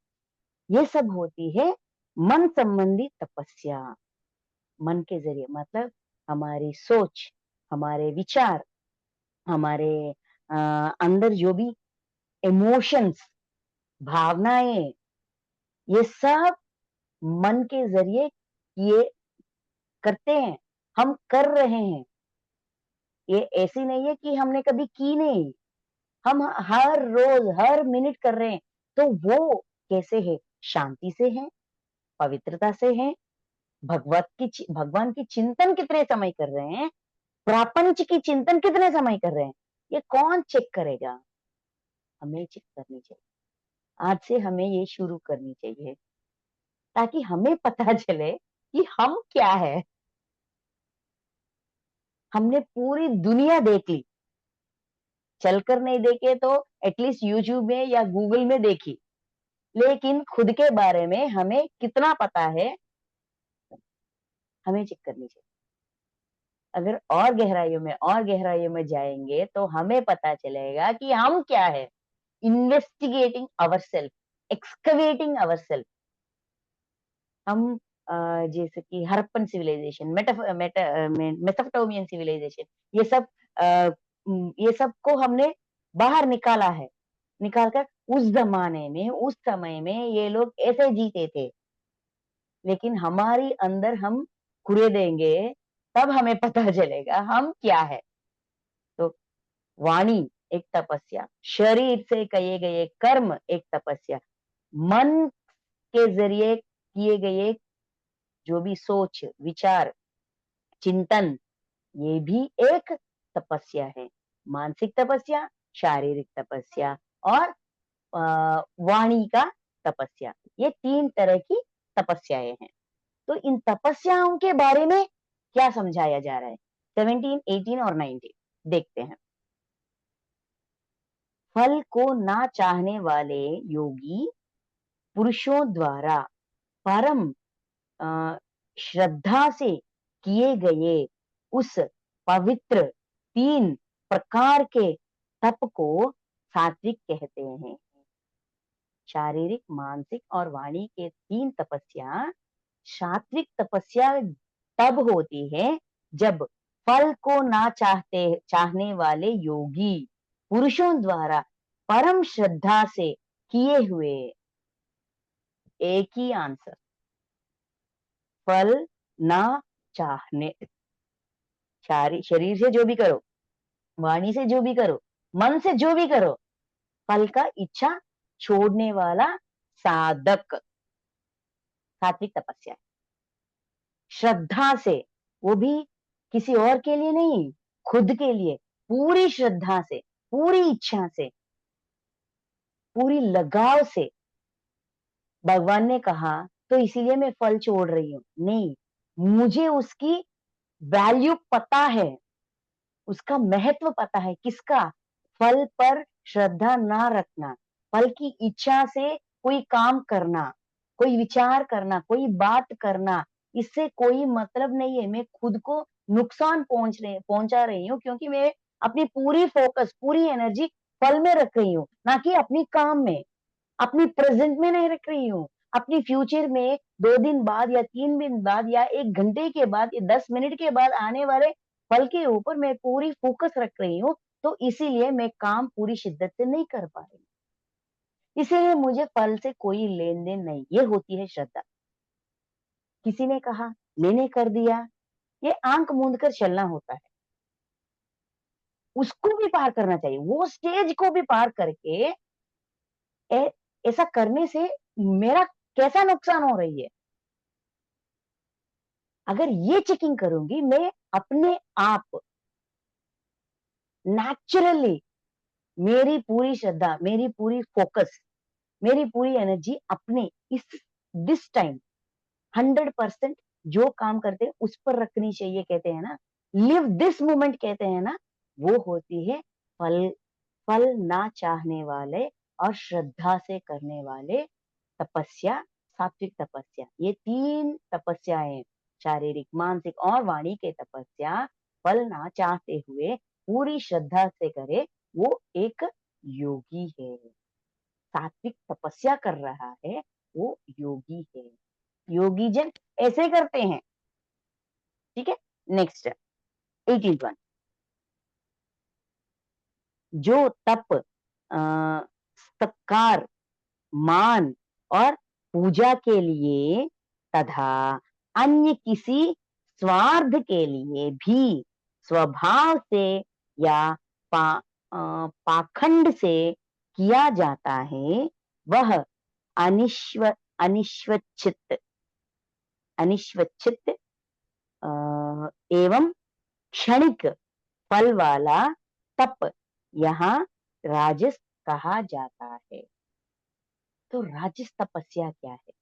[SPEAKER 2] ये सब होती है मन संबंधी तपस्या। मन के जरिए मतलब हमारी सोच, हमारे विचार, हमारे अंदर जो भी इमोशंस, भावनाएं, ये सब मन के जरिए किए करते हैं, हम कर रहे हैं। ये ऐसी नहीं है कि हमने कभी की नहीं, हम हर रोज हर मिनट कर रहे हैं। तो वो कैसे है? शांति से है, पवित्रता से है, भगवान की चिंतन कितने समय कर रहे हैं, प्रापंच की चिंतन कितने समय कर रहे हैं, ये कौन चेक करेगा? हमें चेक करनी चाहिए। आज से हमें ये शुरू करनी चाहिए ताकि हमें पता चले कि हम क्या है। हमने पूरी दुनिया देख ली, चलकर नहीं देखे तो एटलीस्ट यूट्यूब में या गूगल में देखी, लेकिन खुद के बारे में हमें कितना पता है, हमें चेक करनी चाहिए। अगर और गहराइयों में जाएंगे तो हमें पता चलेगा कि हम क्या है। Investigating our self, excavating our self. हम जैसे कि हड़प्पन सिविलाइजेशन, मेसोपोटामियन सिविलाइजेशन, ये सब ये सब को हमने बाहर निकाला है, निकालकर उस जमाने में उस समय में ये लोग ऐसे जीते थे। लेकिन हमारी अंदर हम खुरे देंगे तब हमें पता चलेगा हम क्या है। तो वाणी एक तपस्या, शरीर से किए गए कर्म एक तपस्या, मन के जरिए किए गए जो भी सोच, विचार, चिंतन, ये भी एक तपस्या है। मानसिक तपस्या, शारीरिक तपस्या और वाणी का तपस्या, ये 3 तरह की तपस्याएं हैं। तो इन तपस्याओं के बारे में क्या समझाया जा रहा है? 17, 18 और 19 देखते हैं। फल को ना चाहने वाले योगी पुरुषों द्वारा परम श्रद्धा से किए गए उस पवित्र 3 प्रकार के तप को सात्विक कहते हैं। शारीरिक, मानसिक और वाणी के 3 तपस्या सात्विक तपस्या तब होती है जब फल को ना चाहने वाले योगी पुरुषों द्वारा परम श्रद्धा से किए हुए। एक ही आंसर, फल ना चाहने। शरीर से जो भी करो, वाणी से जो भी करो, मन से जो भी करो, फल का इच्छा छोड़ने वाला साधक सात्विक तपस्या। श्रद्धा से, वो भी किसी और के लिए नहीं, खुद के लिए, पूरी श्रद्धा से, पूरी इच्छा से, पूरी लगाव से। भगवान ने कहा तो इसीलिए मैं फल छोड़ रही हूं, नहीं, मुझे उसकी वैल्यू पता है, उसका महत्व पता है। किसका? फल पर श्रद्धा ना रखना, फल की इच्छा से कोई काम करना, कोई विचार करना, कोई बात करना, इससे कोई मतलब नहीं है, मैं खुद को नुकसान पहुंचा रही हूँ, क्योंकि मैं अपनी पूरी फोकस, पूरी एनर्जी फल में रख रही हूँ, ना कि अपनी काम में, अपनी प्रेजेंट में नहीं रख रही हूँ। अपनी फ्यूचर में 2 दिन बाद या 3 दिन बाद या 1 घंटे के बाद या 10 मिनट के बाद आने वाले फल के ऊपर मैं पूरी फोकस रख रही हूँ, तो इसीलिए मैं काम पूरी शिद्दत से नहीं कर पा रही। इसीलिए मुझे फल से कोई लेन देन नहीं। ये होती है श्रद्धा। किसी ने कहा, मैंने कर दिया, ये आंख मूंद कर चलना होता है। उसको भी पार करना चाहिए, वो स्टेज को भी पार करके ऐसा करने से मेरा कैसा नुकसान हो रही है। अगर ये चेकिंग करूंगी मैं अपने आप, नेचुरली मेरी पूरी श्रद्धा, मेरी पूरी फोकस, मेरी पूरी एनर्जी अपने इस दिस टाइम 100% जो काम करते हैं उस पर रखनी चाहिए। कहते हैं ना, लिव दिस मोमेंट कहते हैं ना, वो होती है फल फल ना चाहने वाले और श्रद्धा से करने वाले तपस्या, सात्विक तपस्या। ये 3 तपस्याएं, शारीरिक, मानसिक और वाणी के तपस्या, फल ना चाहते हुए पूरी श्रद्धा से करे, वो एक योगी है। सात्विक तपस्या कर रहा है, वो योगी है। योगी जन ऐसे करते हैं। ठीक है, नेक्स्ट 18th वन। जो तप सत्कार, मान और पूजा के लिए तथा अन्य किसी स्वार्थ के लिए भी स्वभाव से या पाखंड से किया जाता है, वह अनिश्वचित अनिश्वचित एवं क्षणिक फल वाला तप यहाँ राजस कहा जाता है। तो राजस तपस्या क्या है?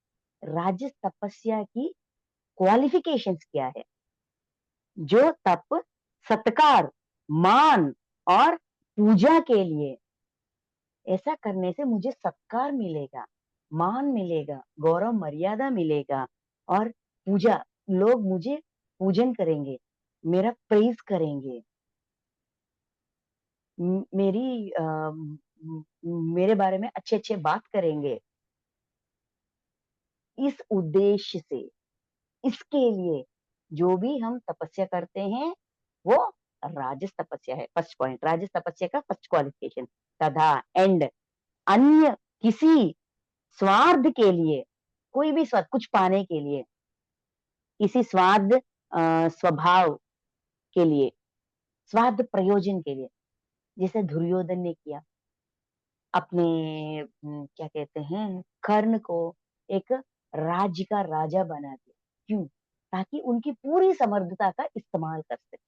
[SPEAKER 2] राजस तपस्या की क्वालिफिकेशंस क्या है? जो तप सत्कार, मान और पूजा के लिए, ऐसा करने से मुझे सत्कार मिलेगा, मान मिलेगा, गौरव मर्यादा मिलेगा और पूजा, लोग मुझे पूजन करेंगे, मेरा प्रेज करेंगे, मेरी मेरे बारे में अच्छे अच्छे बात करेंगे। इस उद्देश्य से, इसके लिए जो भी हम तपस्या करते हैं वो राजस तपस्या है। फर्स्ट पॉइंट, राजस तपस्या का फर्स्ट क्वालिफिकेशन। तथा एंड अन्य किसी स्वार्थ के लिए, कोई भी स्वार्थ, कुछ पाने के लिए, किसी स्वार्थ स्वभाव के लिए, स्वार्थ प्रयोजन के लिए, जैसे दुर्योधन ने किया, अपने क्या कहते हैं, कर्ण को एक राज्य का राजा बना दिया। क्यों? ताकि उनकी पूरी समर्थता का इस्तेमाल कर सके।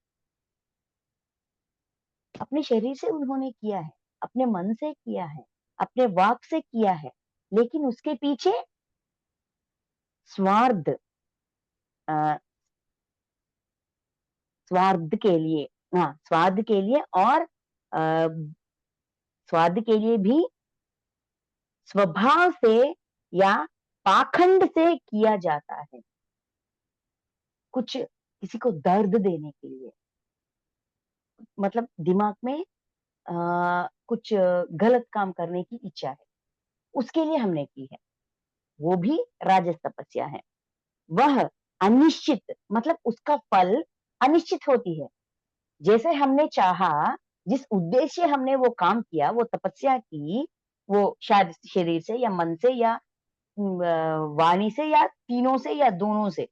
[SPEAKER 2] अपने शरीर से उन्होंने किया है, अपने मन से किया है, अपने वाक से किया है, लेकिन उसके पीछे स्वार्थ स्वार्थ के लिए, हाँ स्वार्थ के लिए और स्वार्थ के लिए भी स्वभाव से या पाखंड से किया जाता है। कुछ किसी को दर्द देने के लिए, मतलब दिमाग में कुछ गलत काम करने की इच्छा है, उसके लिए हमने की है, वो भी राजस तपस्या है। वह अनिश्चित, मतलब उसका फल अनिश्चित होती है। जैसे हमने चाहा, जिस उद्देश्य हमने वो काम किया, वो तपस्या की, वो शायद शरीर से या मन से या वाणी से या तीनों से या दोनों से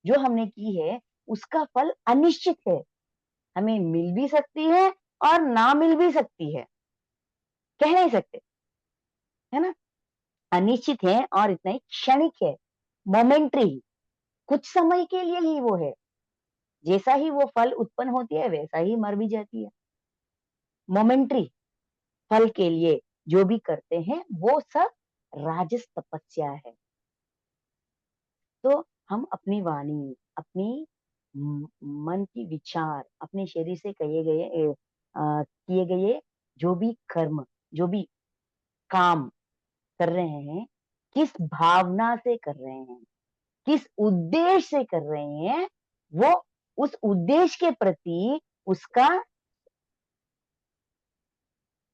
[SPEAKER 2] जो हमने की है, उसका फल अनिश्चित है। हमें मिल भी सकती है और ना मिल भी सकती है, कह नहीं सकते, है ना। अनिश्चित है और इतना ही क्षणिक है, मोमेंट्री, कुछ समय के लिए ही वो है। जैसा ही वो फल उत्पन्न होती है वैसा ही मर भी जाती है। मोमेंट्री फल के लिए जो भी करते हैं वो सब राजस तपस्या है। तो हम अपनी वाणी, अपनी मन की विचार, अपने शरीर से किए गए जो भी कर्म, जो भी काम कर रहे हैं, किस भावना से कर रहे हैं, किस उद्देश्य से कर रहे हैं, वो उस उद्देश्य के प्रति उसका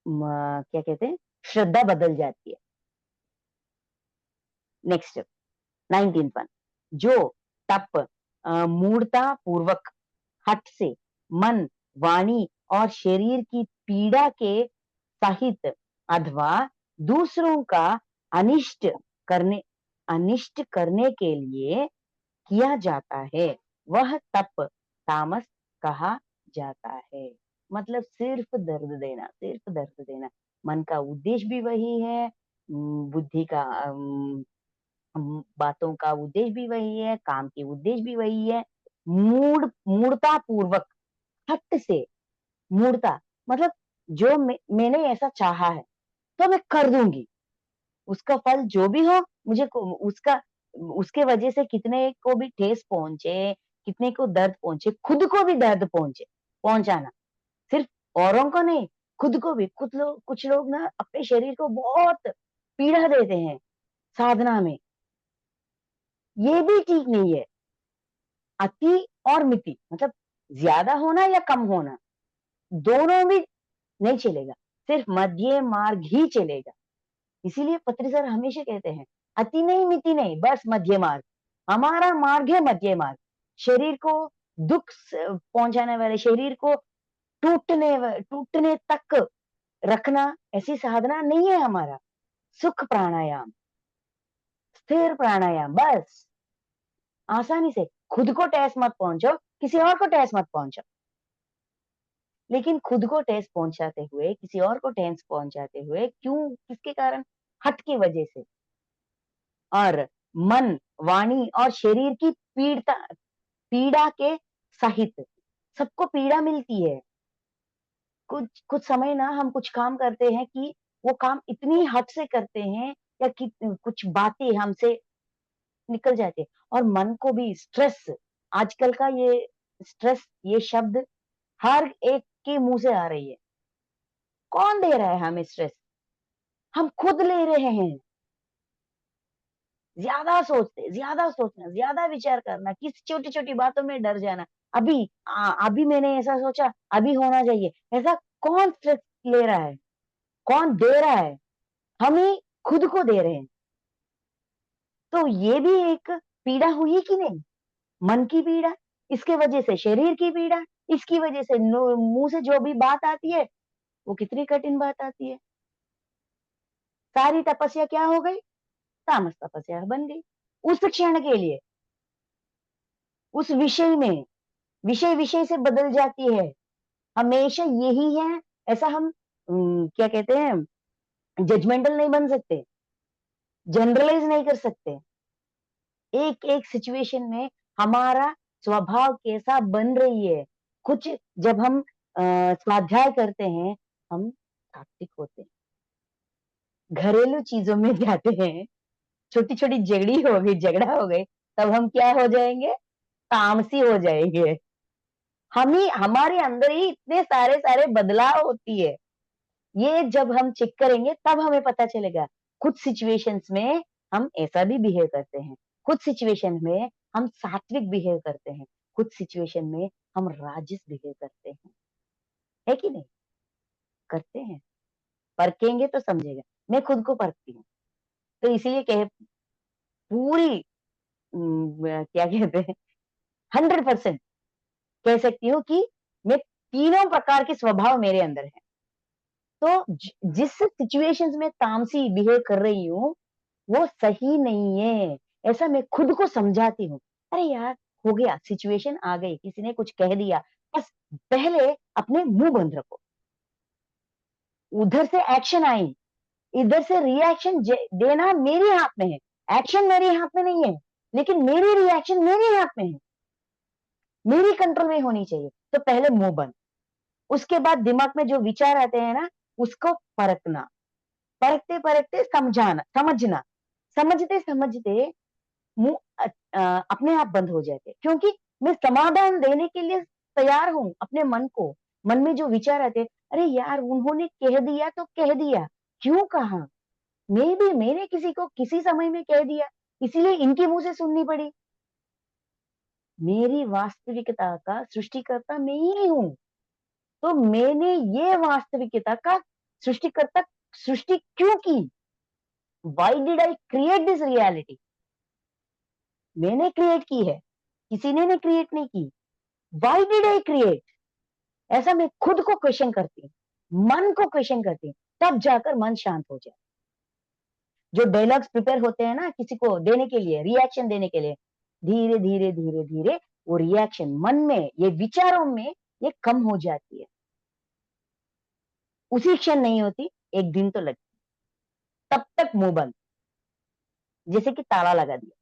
[SPEAKER 2] क्या कहते हैं, श्रद्धा बदल जाती है। नेक्स्ट 19th वन, जो तप मूढ़ता पूर्वक हठ से मन, वाणी और शरीर की पीड़ा के सहित अथवा दूसरों का अनिष्ट करने के लिए किया जाता है, वह तप तामस कहा जाता है। मतलब सिर्फ दर्द देना, मन का उद्देश्य भी वही है, बुद्धि का बातों का उद्देश्य भी वही है, काम के उद्देश्य भी वही है। मूढ़ता पूर्वक, हट से, मूढ़ता मतलब जो मैंने ऐसा चाहा है तो मैं कर दूंगी, उसका फल जो भी हो मुझे उसके वजह से कितने को भी ठेस पहुंचे, कितने को दर्द पहुंचे, खुद को भी दर्द पहुंचाना, सिर्फ औरों को नहीं, खुद को भी। कुछ लोग ना अपने शरीर को बहुत पीड़ा देते हैं साधना में, ये भी ठीक नहीं है। अति और मिति मतलब ज्यादा होना या कम होना, दोनों भी नहीं चलेगा, सिर्फ मध्य मार्ग ही चलेगा। इसीलिए पत्री सर हमेशा कहते हैं अति नहीं मिति नहीं, बस मध्य मार्ग। हमारा मार्ग है मध्य मार्ग। शरीर को दुख पहुंचाने वाले, शरीर को टूटने तक रखना, ऐसी साधना नहीं है हमारा। सुख प्राणायाम, स्थिर प्राणायाम, बस आसानी से खुद को ठेस मत पहुंचो, किसी और को ठेस मत पहुंचो। लेकिन खुद को ठेस पहुंचाते हुए, किसी और को ठेस पहुंचाते हुए क्यों, किसके कारण? हट की वजह से। और मन, वाणी और शरीर की पीड़ा के सहित, सबको पीड़ा मिलती है। कुछ समय ना हम कुछ काम करते हैं कि वो काम इतनी हट से करते हैं या कि कुछ बातें हमसे निकल जाती है, और मन को भी स्ट्रेस, आजकल का ये स्ट्रेस, ये शब्द हर एक के मुंह से आ रही है। कौन दे रहा है हमें स्ट्रेस? हम खुद ले रहे हैं। ज्यादा सोचना, ज्यादा विचार करना, किस छोटी छोटी बातों में डर जाना। अभी मैंने ऐसा सोचा, अभी होना चाहिए, ऐसा कौन स्ट्रेस ले रहा है? कौन दे रहा है? हम ही खुद को दे रहे हैं। तो ये भी एक पीड़ा हुई कि नहीं? मन की पीड़ा, इसके वजह से शरीर की पीड़ा, इसकी वजह से मुंह से जो भी बात आती है वो कितनी कठिन बात आती है। सारी तपस्या क्या हो गई? तामस तपस्या बन गई। उस क्षण के लिए, उस विषय में, विषय से बदल जाती है। हमेशा यही है ऐसा हम क्या कहते हैं, जजमेंटल नहीं बन सकते, जनरलाइज नहीं कर सकते। एक एक सिचुएशन में हमारा स्वभाव कैसा बन रही है। कुछ जब हम स्वाध्याय करते हैं, हम सात्विक होते हैं। घरेलू चीजों में जाते हैं, छोटी छोटी झगड़ा हो गई, तब हम क्या हो जाएंगे? तामसी हो जाएंगे। हमारे अंदर ही इतने सारे सारे बदलाव होती है। ये जब हम चेक करेंगे तब हमें पता चलेगा। कुछ सिचुएशंस में हम ऐसा भी बिहेव करते हैं, कुछ सिचुएशन में हम सात्विक बिहेव करते हैं, कुछ सिचुएशन में हम राजस बिहेव करते हैं, है कि नहीं? करते हैं। परखेंगे तो समझेगा। मैं खुद को परखती हूँ, तो इसीलिए पूरी क्या कहते हैं, 100% कह सकती हूँ कि मैं तीनों प्रकार के स्वभाव मेरे अंदर है। तो जिस सिचुएशंस में तामसी बिहेव कर रही हूँ वो सही नहीं है, ऐसा मैं खुद को समझाती हूँ। अरे यार, हो गया, सिचुएशन आ गई, किसी ने कुछ कह दिया, बस पहले अपने मुंह बंद रखो। उधर से एक्शन आई, इधर से रिएक्शन देना मेरे हाथ में है। एक्शन मेरे हाथ में नहीं है, लेकिन मेरी रिएक्शन मेरे हाथ में है, मेरी कंट्रोल में होनी चाहिए। तो पहले मुंह बंद, उसके बाद दिमाग में जो विचार आते हैं ना, उसको परखना, परखते परखते समझना, समझते समझते मुंह अपने आप बंद हो जाते, क्योंकि मैं समाधान देने के लिए तैयार हूं। अपने मन को, मन में जो विचार आते, अरे यार उन्होंने कह दिया तो कह दिया, क्यों कहा? मैंने किसी को किसी समय में कह दिया, इसीलिए इनके मुंह से सुननी पड़ी। मेरी वास्तविकता का सृष्टिकर्ता मैं ही हूं। तो मैंने ये वास्तविकता का सृष्टिकर्ता सृष्टि क्यों की? Why did I create this reality? मैंने क्रिएट की है, किसी ने क्रिएट नहीं की। Why did I create? ऐसा मैं खुद को क्वेश्चन करती हूँ, मन को क्वेश्चन करती हूँ, तब जाकर मन शांत हो जाए। जो डायलॉग्स प्रिपेयर होते हैं ना किसी को देने के लिए, रिएक्शन देने के लिए, धीरे धीरे धीरे धीरे वो रिएक्शन मन में, ये विचारों में ये कम हो जाती है। उसी क्षण नहीं होती, एक दिन तो लगती, तब तक मुंह बंद, जैसे कि ताला लगा दिया।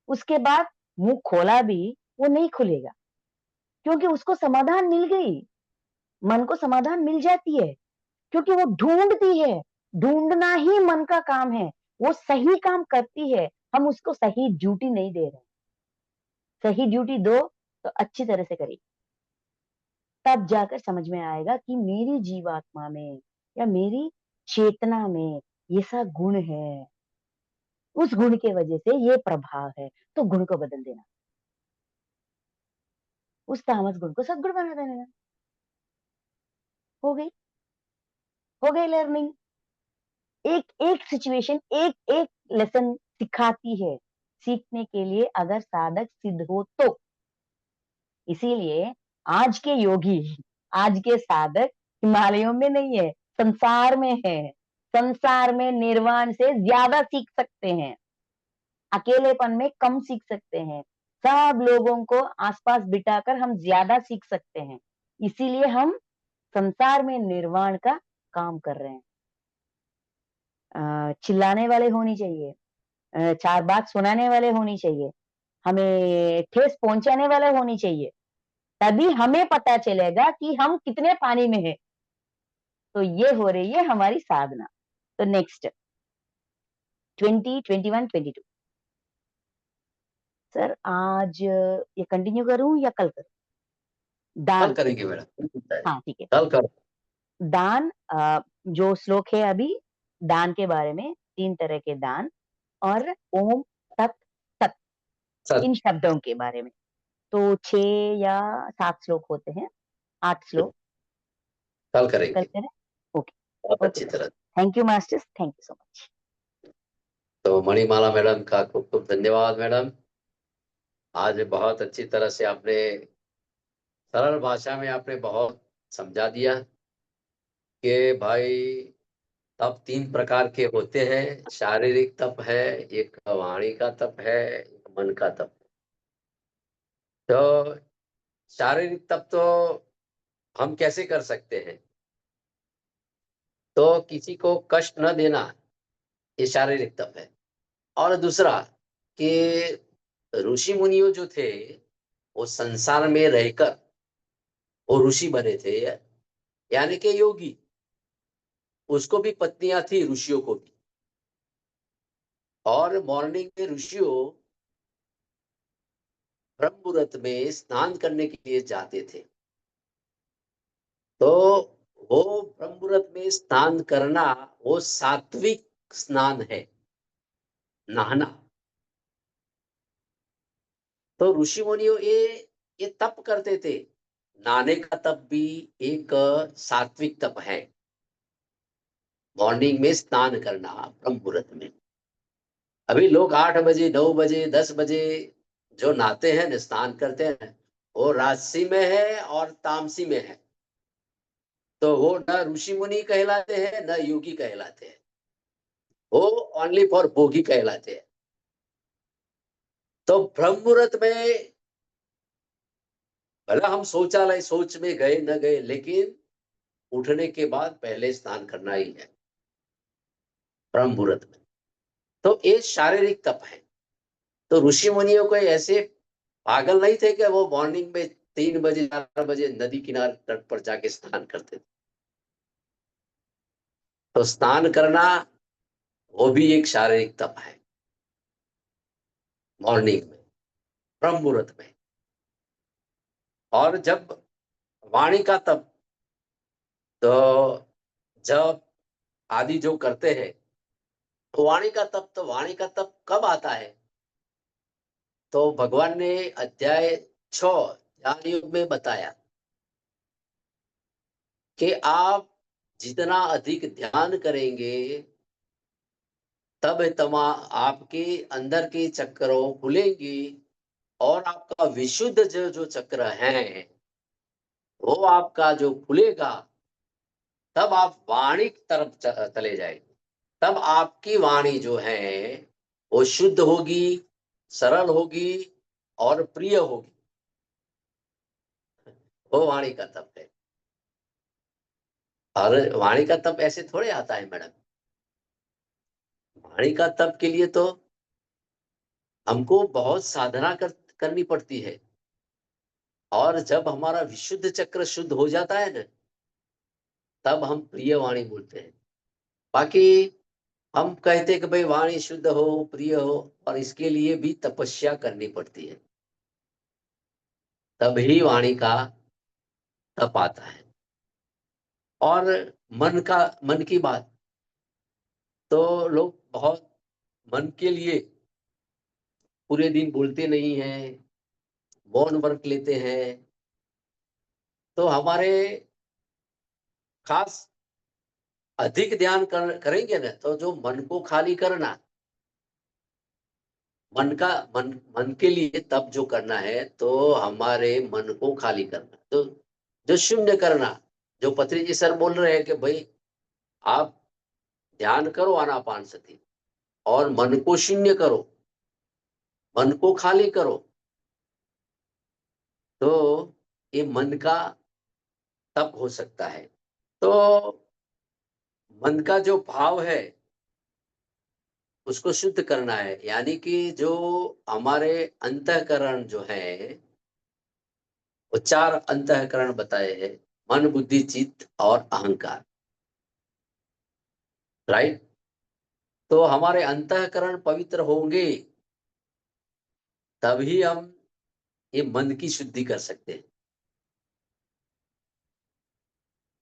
[SPEAKER 2] उसके बाद मुंह खोला भी वो नहीं खुलेगा, क्योंकि उसको समाधान मिल गई। मन को समाधान मिल जाती है, क्योंकि वो ढूंढती है। ढूंढना ही मन का काम है। वो सही काम करती है, हम उसको सही ड्यूटी नहीं दे रहे। सही ड्यूटी दो तो अच्छी तरह से करेगी, तब जाकर समझ में आएगा कि मेरी जीवात्मा में या मेरी चेतना में ये सा गुण है, उस गुण के वजह से ये प्रभाव है, तो गुण को बदल देना, उस तामस गुण को सद्गुण बना देना। हो गई, हो गई लर्निंग। एक एक सिचुएशन, एक एक लेसन सिखाती है सीखने के लिए, अगर साधक सिद्ध हो तो। इसीलिए आज के योगी, आज के साधक हिमालयों में नहीं है, संसार में है। संसार में निर्वाण से ज्यादा सीख सकते हैं, अकेलेपन में कम सीख सकते हैं। सब लोगों को आसपास बिठाकर हम ज्यादा सीख सकते हैं। इसीलिए हम संसार में निर्वाण का काम कर रहे हैं। चिल्लाने वाले होनी चाहिए, चार बात सुनाने वाले होनी चाहिए, हमें ठेस पहुंचाने वाले होनी चाहिए, तभी हमें पता चलेगा कि हम कितने पानी में हैं। तो ये हो रही है हमारी साधना। तो नेक्स्ट 20, 21, 22। सर आज ये कंटिन्यू करूं या कल करूं?
[SPEAKER 1] कल
[SPEAKER 2] दान,
[SPEAKER 1] करेंगे मैडम।
[SPEAKER 2] हाँ ठीक है।
[SPEAKER 1] कल कर
[SPEAKER 2] दान, जो श्लोक है अभी, दान के बारे में, 3 तरह के दान, और ओम तत् सत,
[SPEAKER 1] सर
[SPEAKER 2] इन शब्दों के बारे में। तो 6 या 7 श्लोक होते हैं, 8 श्लोक
[SPEAKER 1] कल
[SPEAKER 2] कल
[SPEAKER 1] करेंगे
[SPEAKER 2] करें। ओके,
[SPEAKER 1] बहुत
[SPEAKER 2] ओके
[SPEAKER 1] अच्छी
[SPEAKER 2] सर,
[SPEAKER 1] तरह।
[SPEAKER 2] Thank you masters, thank you so much.
[SPEAKER 1] तो मणिमाला मैडम का खूब खूब धन्यवाद मैडम। आज बहुत अच्छी तरह से आपने सरल भाषा में आपने बहुत समझा दिया कि भाई तप 3 प्रकार के होते हैं। शारीरिक तप है, एक वाणी का तप है, एक मन का तप। तो शारीरिक तप तो हम कैसे कर सकते हैं? तो किसी को कष्ट न देना, ये शारीरिक तप है। और दूसरा कि ऋषि मुनियों जो थे वो संसार में रहकर वो ऋषि बने थे, यानी कि योगी। उसको भी पत्नियां थी, ऋषियों को भी। और मॉर्निंग में ऋषियों ब्रह्म मुहूर्त में स्नान करने के लिए जाते थे। तो वो ब्रह्म मुहूर्त में स्नान करना वो सात्विक स्नान है, नहाना। तो ऋषि मुनियों ये तप करते थे। नहाने का तप भी एक सात्विक तप है, मॉर्निंग में स्नान करना ब्रह्म मुहूर्त में। अभी लोग 8 बजे 9 बजे 10 बजे जो नहाते हैं, स्नान करते हैं, वो राजसी में है और तामसी में है। तो वो न ऋषि मुनि कहलाते हैं न योगी कहलाते हैं, वो ओनली फॉर भोगी कहलाते हैं। तो ब्रह्म मुहूर्त में भला हम शौचालय सोच में गए न गए, लेकिन उठने के बाद पहले स्नान करना ही है ब्रह्म मुहूर्त में। तो ये शारीरिक तप है। तो ऋषि मुनियों को ऐसे पागल नहीं थे कि वो मॉर्निंग में 3 बजे 4 बजे नदी किनारे तट पर जाके स्नान करते थे। तो स्नान करना वो भी एक शारीरिक तप है, मॉर्निंग में ब्रह्म मुहूर्त में। और जब वाणी का तप, तो जब आदि जो करते हैं, तो वाणी का तप कब आता है? तो भगवान ने अध्याय 6 ध्यान योग में बताया कि आप जितना अधिक ध्यान करेंगे तब आपके अंदर के चक्रों खुलेंगे और आपका विशुद्ध जो चक्र है वो आपका जो खुलेगा, तब आप वाणी की तरफ चले जाएंगे। तब आपकी वाणी जो है वो शुद्ध होगी, सरल होगी और प्रिय होगी। वो वाणी का तप है। और वाणी का तप ऐसे थोड़े आता है मैडम। वाणी का तप के लिए तो हमको बहुत साधना करनी पड़ती है। और जब हमारा विशुद्ध चक्र शुद्ध हो जाता है ना, तब हम प्रिय वाणी बोलते हैं। बाकी हम कहते हैं कि भाई वाणी शुद्ध हो, प्रिय हो, और इसके लिए भी तपस्या करनी पड़ती है, तभी वाणी का तप आता है। और मन की बात, तो लोग बहुत मन के लिए पूरे दिन बोलते नहीं हैं, मौन व्रत लेते हैं। तो हमारे खास अधिक ध्यान करेंगे ना, तो जो मन को खाली करना, मन के लिए तब जो करना है, तो हमारे मन को खाली करना, तो जो शून्य करना, जो पत्री जी सर बोल रहे हैं कि भाई आप ध्यान करो आनापान सती और मन को शून्य करो, मन को खाली करो, तो ये मन का तप हो सकता है। तो मन का जो भाव है उसको शुद्ध करना है, यानी कि जो हमारे अंतःकरण जो है, वो 4 अंतःकरण बताए हैं, मन, बुद्धि, चित्त और अहंकार, राइट। तो हमारे अंतःकरण पवित्र होंगे तभी हम ये मन की शुद्धि कर सकते हैं।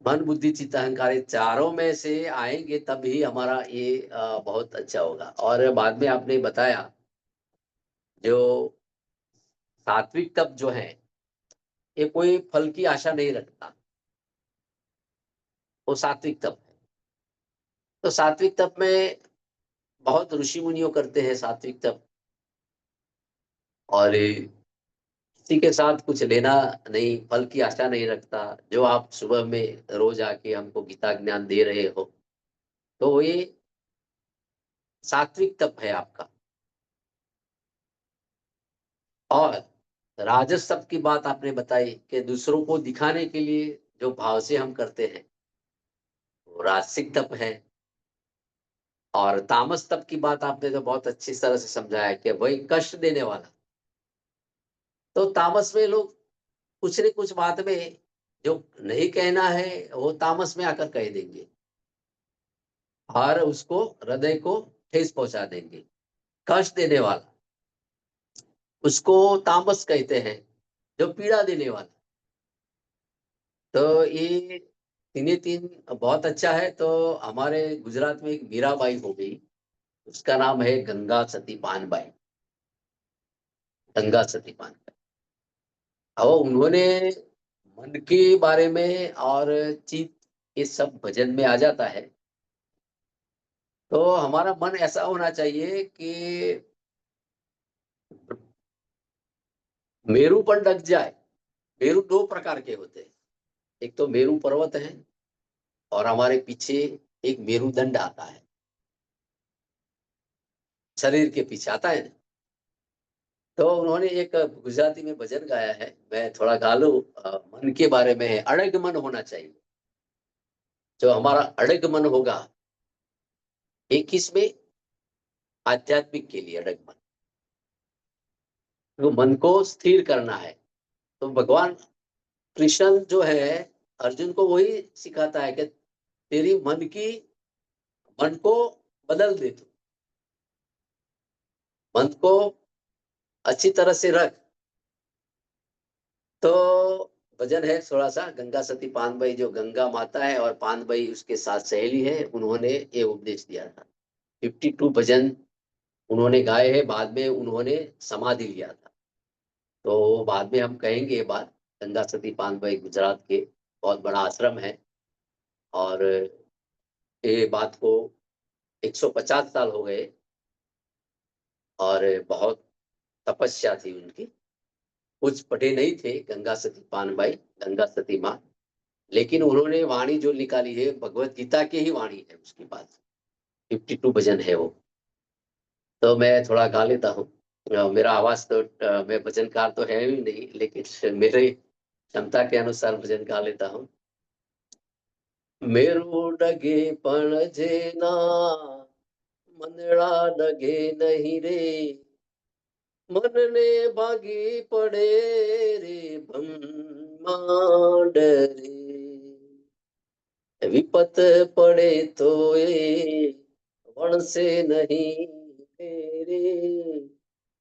[SPEAKER 1] मन, बुद्धि, चित्त, अहंकार, ये चारों में से आएंगे तभी हमारा ये बहुत अच्छा होगा। और बाद में आपने बताया जो सात्विक तप जो है, ये कोई फल की आशा नहीं रखता, वो सात्विक तप है। तो सात्विक तप में बहुत ऋषि मुनियों करते हैं सात्विक तप, और किसी के साथ कुछ लेना नहीं, फल की आशा नहीं रखता। जो आप सुबह में रोज आके हमको गीता ज्ञान दे रहे हो, तो ये सात्विक तप है आपका। और राजस तप की बात आपने बताई कि दूसरों को दिखाने के लिए जो भाव से हम करते हैं, वो राजसिक तप है। और तामस तप की बात आपने तो बहुत अच्छी तरह से समझाया कि वही कष्ट देने वाला। तो तामस में लोग कुछ न कुछ बात में जो नहीं कहना है वो तामस में आकर कह देंगे और उसको हृदय को ठेस पहुंचा देंगे। कष्ट देने वाला, उसको तामस कहते हैं, जो पीड़ा देने वाला। तो ये तीन तीन बहुत अच्छा है। तो हमारे गुजरात में एक मीराबाई हो गई, उसका नाम है गंगा सती पानबाई, गंगा सती पानबाई। और उन्होंने मन के बारे में और चित्त, ये सब भजन में आ जाता है। तो हमारा मन ऐसा होना चाहिए कि मेरू पर ढक जाए। मेरू 2 प्रकार के होते हैं, एक तो मेरू पर्वत है और हमारे पीछे एक मेरुदंड आता है, शरीर के पीछे आता है ना। तो उन्होंने एक गुजराती में भजन गाया है, मैं थोड़ा गा लूं। मन के बारे में है, अड़ग मन होना चाहिए। जो हमारा अड़ग मन होगा, एक इसमें आध्यात्मिक के लिए अड़ग मन, तो मन को स्थिर करना है। तो भगवान कृष्ण जो है अर्जुन को वही सिखाता है कि तेरी मन को बदल दे, तू मन को अच्छी तरह से रख। तो भजन है थोड़ा सा, गंगा सती पानबाई, जो गंगा माता है और पानबाई उसके साथ सहेली है, उन्होंने ये उपदेश दिया था। 52 भजन उन्होंने गाए हैं, बाद में उन्होंने समाधि लिया था। तो बाद में हम कहेंगे ये बात। गंगा सती पानबाई गुजरात के बहुत बड़ा आश्रम है, और ये बात को 150 साल हो गए, और बहुत तपस्या थी उनकी। कुछ पढ़े नहीं थे गंगा सती पानबाई, गंगा सती माँ, लेकिन उन्होंने वाणी जो निकाली है भगवत गीता की ही वाणी है। उसकी बात 52 भजन है वो। तो मैं थोड़ा गा लेता हूँ। मेरा आवाज तो मैं भजनकार तो है ही नहीं, लेकिन मेरे क्षमता के अनुसार भजन गा लेता हूँ। मेरू डगे पण जेना, मंदड़ा डगे नहीं रे, मन ने भागी पड़े रे ब्रह्मांड रे। विपत पड़े तो ये वण से नहीं तेरे,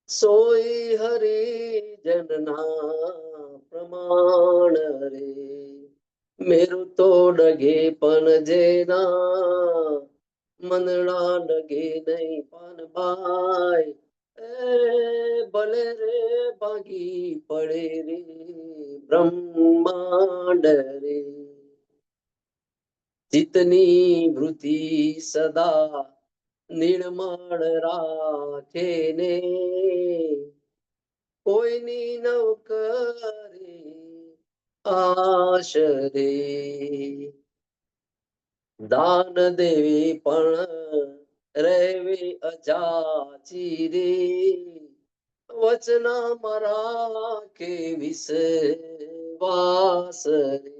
[SPEAKER 1] सोई हरि जनना प्रमाण रे। मेरू तो डगे पण जेना, मनड़ा डगे नहीं पान भाई, भले रे बागी पड़े रे ब्रह्मांड रे। जितनी वृत्ति सदा निर्मल राखे ने, कोई नी नव करे आश रे। दान देवी पण રહેવી અજાચી રે, વચના મારા કે વિશ્વાસ રે।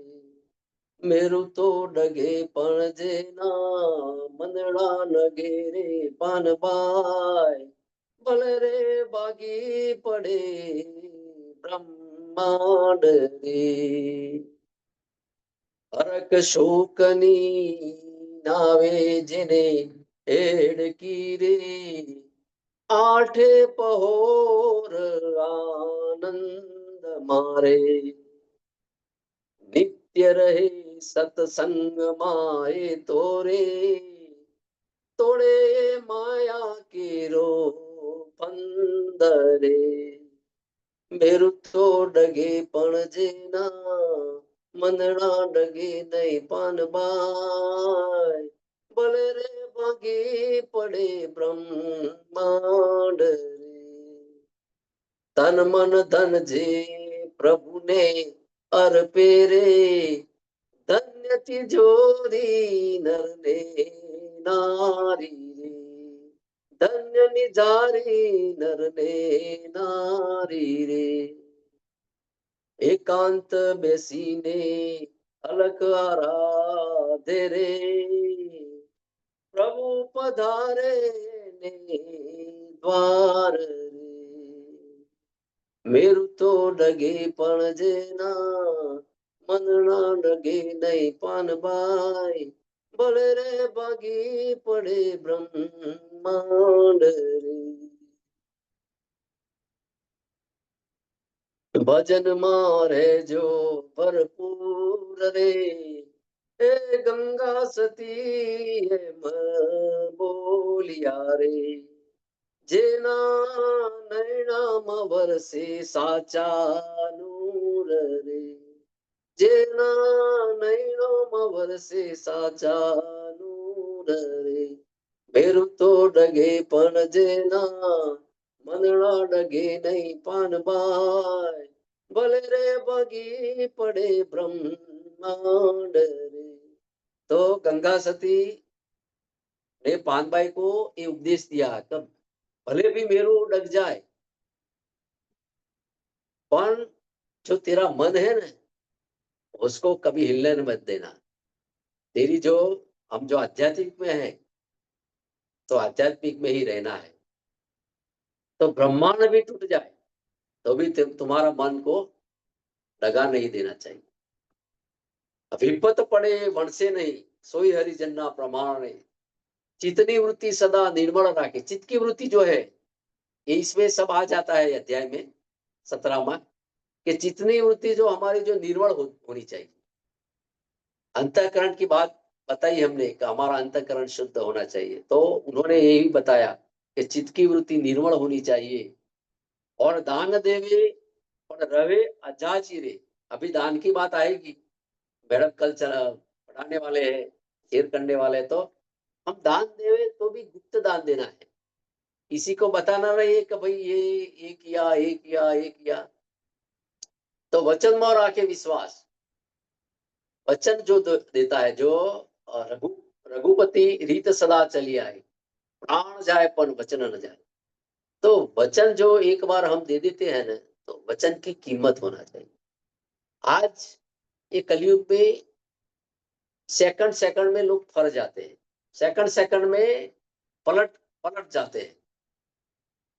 [SPEAKER 1] મેરું તો ડગે પણ જેના, મંદડા નગે રે પાનબાઈ, ભલે રે બાગી પડે બ્રહ્માંડ રે। હરક શોકની નાવે જેને એડકી રે, આઠે પહોર આનંદ મારે। નિત્ય રહે સત્સંગ માએ તોરે, તોડે માયા કેરો પંદરે। મેરું તો ડગે પણ જેના, મંદણા ડગે નહીં પાનબાઈ, ભલે રે ભાગે પડે બ્રહ્માંડ રે। તન મન ધન જે પ્રભુને અર્પે રે, ધન્ય તિજોરી નર ને નારી રે। ધન્ય નિજારી નર ને નારી રે। એકાંત બેસીને અલક આરાધે રે, પ્રભુ પધારે ને દ્વાર રે। મેરુ તો ડગે પણ જેના, મંદણા ડગે નહીં પાનબાઈ, ભલે રે ભાગી પડે બ્રહ્માંડ રે। ભજન માં રહેજો ભરપૂર રે, એ ગંગા સતી એમ બોલિયા રે। જેના નૈણામાં વરસે સાચા નૂર રે, જેના નૈણામાં વરસે સાચા નૂર રે। મેરુ તો ડગે પણ જેના, મંદણા ડગે નહીં પાનબાઈ, ભલે રે ભાગી પડે ब्रह्मांड रे। तो गंगा सती ने पानबाई को ये उपदेश दिया, तब भले भी मेरू डग जाए, पर जो तेरा मन है ना, उसको कभी हिलने मत देना। तेरी जो हम जो आध्यात्मिक में है, तो आध्यात्मिक में ही रहना है। तो ब्रह्मांड भी टूट जाए तो भी तुम्हारा मन को डगा नहीं देना चाहिए। विपत पड़े वण से नहीं, सोई हरिजन ना प्रमाण है। चितनी वृत्ति सदा निर्मल राखे। चित्त की वृत्ति जो है, ये इसमें सब आ जाता है अध्याय में 17वां, कि चितनी वृत्ति जो हमारी जो निर्मल होनी चाहिए। अंतःकरण की बात बताई हमने कि हमारा अंतःकरण शुद्ध होना चाहिए। तो उन्होंने यही बताया कि चित्त की वृत्ति निर्मल होनी चाहिए और दान देवे और रवे अजाचिरे। अभी दान की बात आएगी, मैडम कल पढ़ाने वाले हैं, शेयर करने वाले हैं, तो हम दान देवे तो भी गुप्त दान देना है, किसी को बताना नहीं है कि भाई ये किया, ये किया, ये किया। तो वचन में राखे विश्वास, वचन जो देता है, जो रघुपति रीत सदा चली आई, प्राण जाए पर वचन न जाए। तो वचन जो एक बार हम दे देते हैं ना, तो वचन की कीमत होना चाहिए। आज ये कलयुग में सेकंड सेकंड में लोग फर जाते हैं, सेकंड सेकंड में पलट पलट जाते हैं।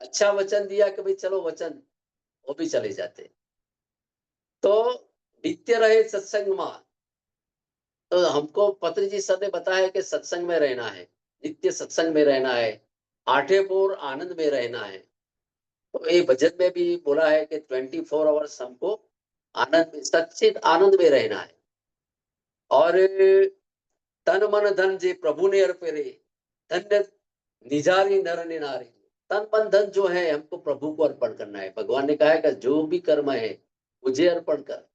[SPEAKER 1] अच्छा वचन दिया कि भाई चलो वचन, वो भी चले जाते हैं। तो नित्य रहे सत्संग में, तो हमको पत्री जी सर ने बताया कि सत्संग में रहना है, नित्य सत्संग में रहना है, आठे पोर आनंद में रहना है। तो ये भजन में भी बोला है कि 24 आवर्स हमको आनंद में, सच्चित आनंद में रहना है। और तन मन धन जे प्रभु ने अर्पे रे, धन्य निजारी नर ने नारी। तन मन धन जो है हमको प्रभु को अर्पण करना है। भगवान ने कहा है कि जो भी कर्म है मुझे अर्पण कर,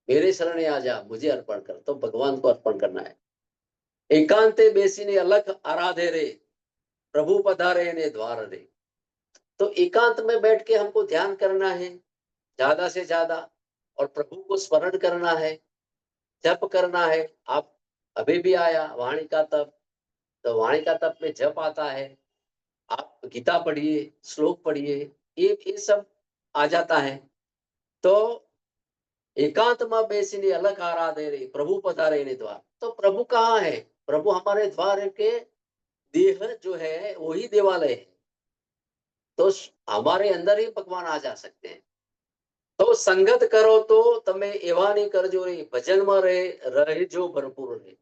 [SPEAKER 1] मेरे शरण आ जा, मुझे अर्पण कर। तो भगवान को अर्पण करना है। एकांते बेसी ने अलग आराधे रे, प्रभु पधारे ने द्वार रे। तो एकांत में बैठ के हमको ध्यान करना है ज्यादा से ज्यादा, और प्रभु को स्मरण करना है, जप करना है। आप अभी भी आया वाणी का तप, तो वाणी का तप में जप आता है, आप गीता पढ़िए, श्लोक पढ़िए, ये सब आ जाता है। तो एकांत में बेसिनी अलग आराधे रे, प्रभु पधारे ने द्वार। तो प्रभु कहाँ है? प्रभु हमारे द्वार के देह जो है वही देवालय है, तो हमारे अंदर ही भगवान आ जा सकते हैं। तो संगत करो तो तमे एवा नहीं करजो रे, भजन में रहे जो भरपूर रहे।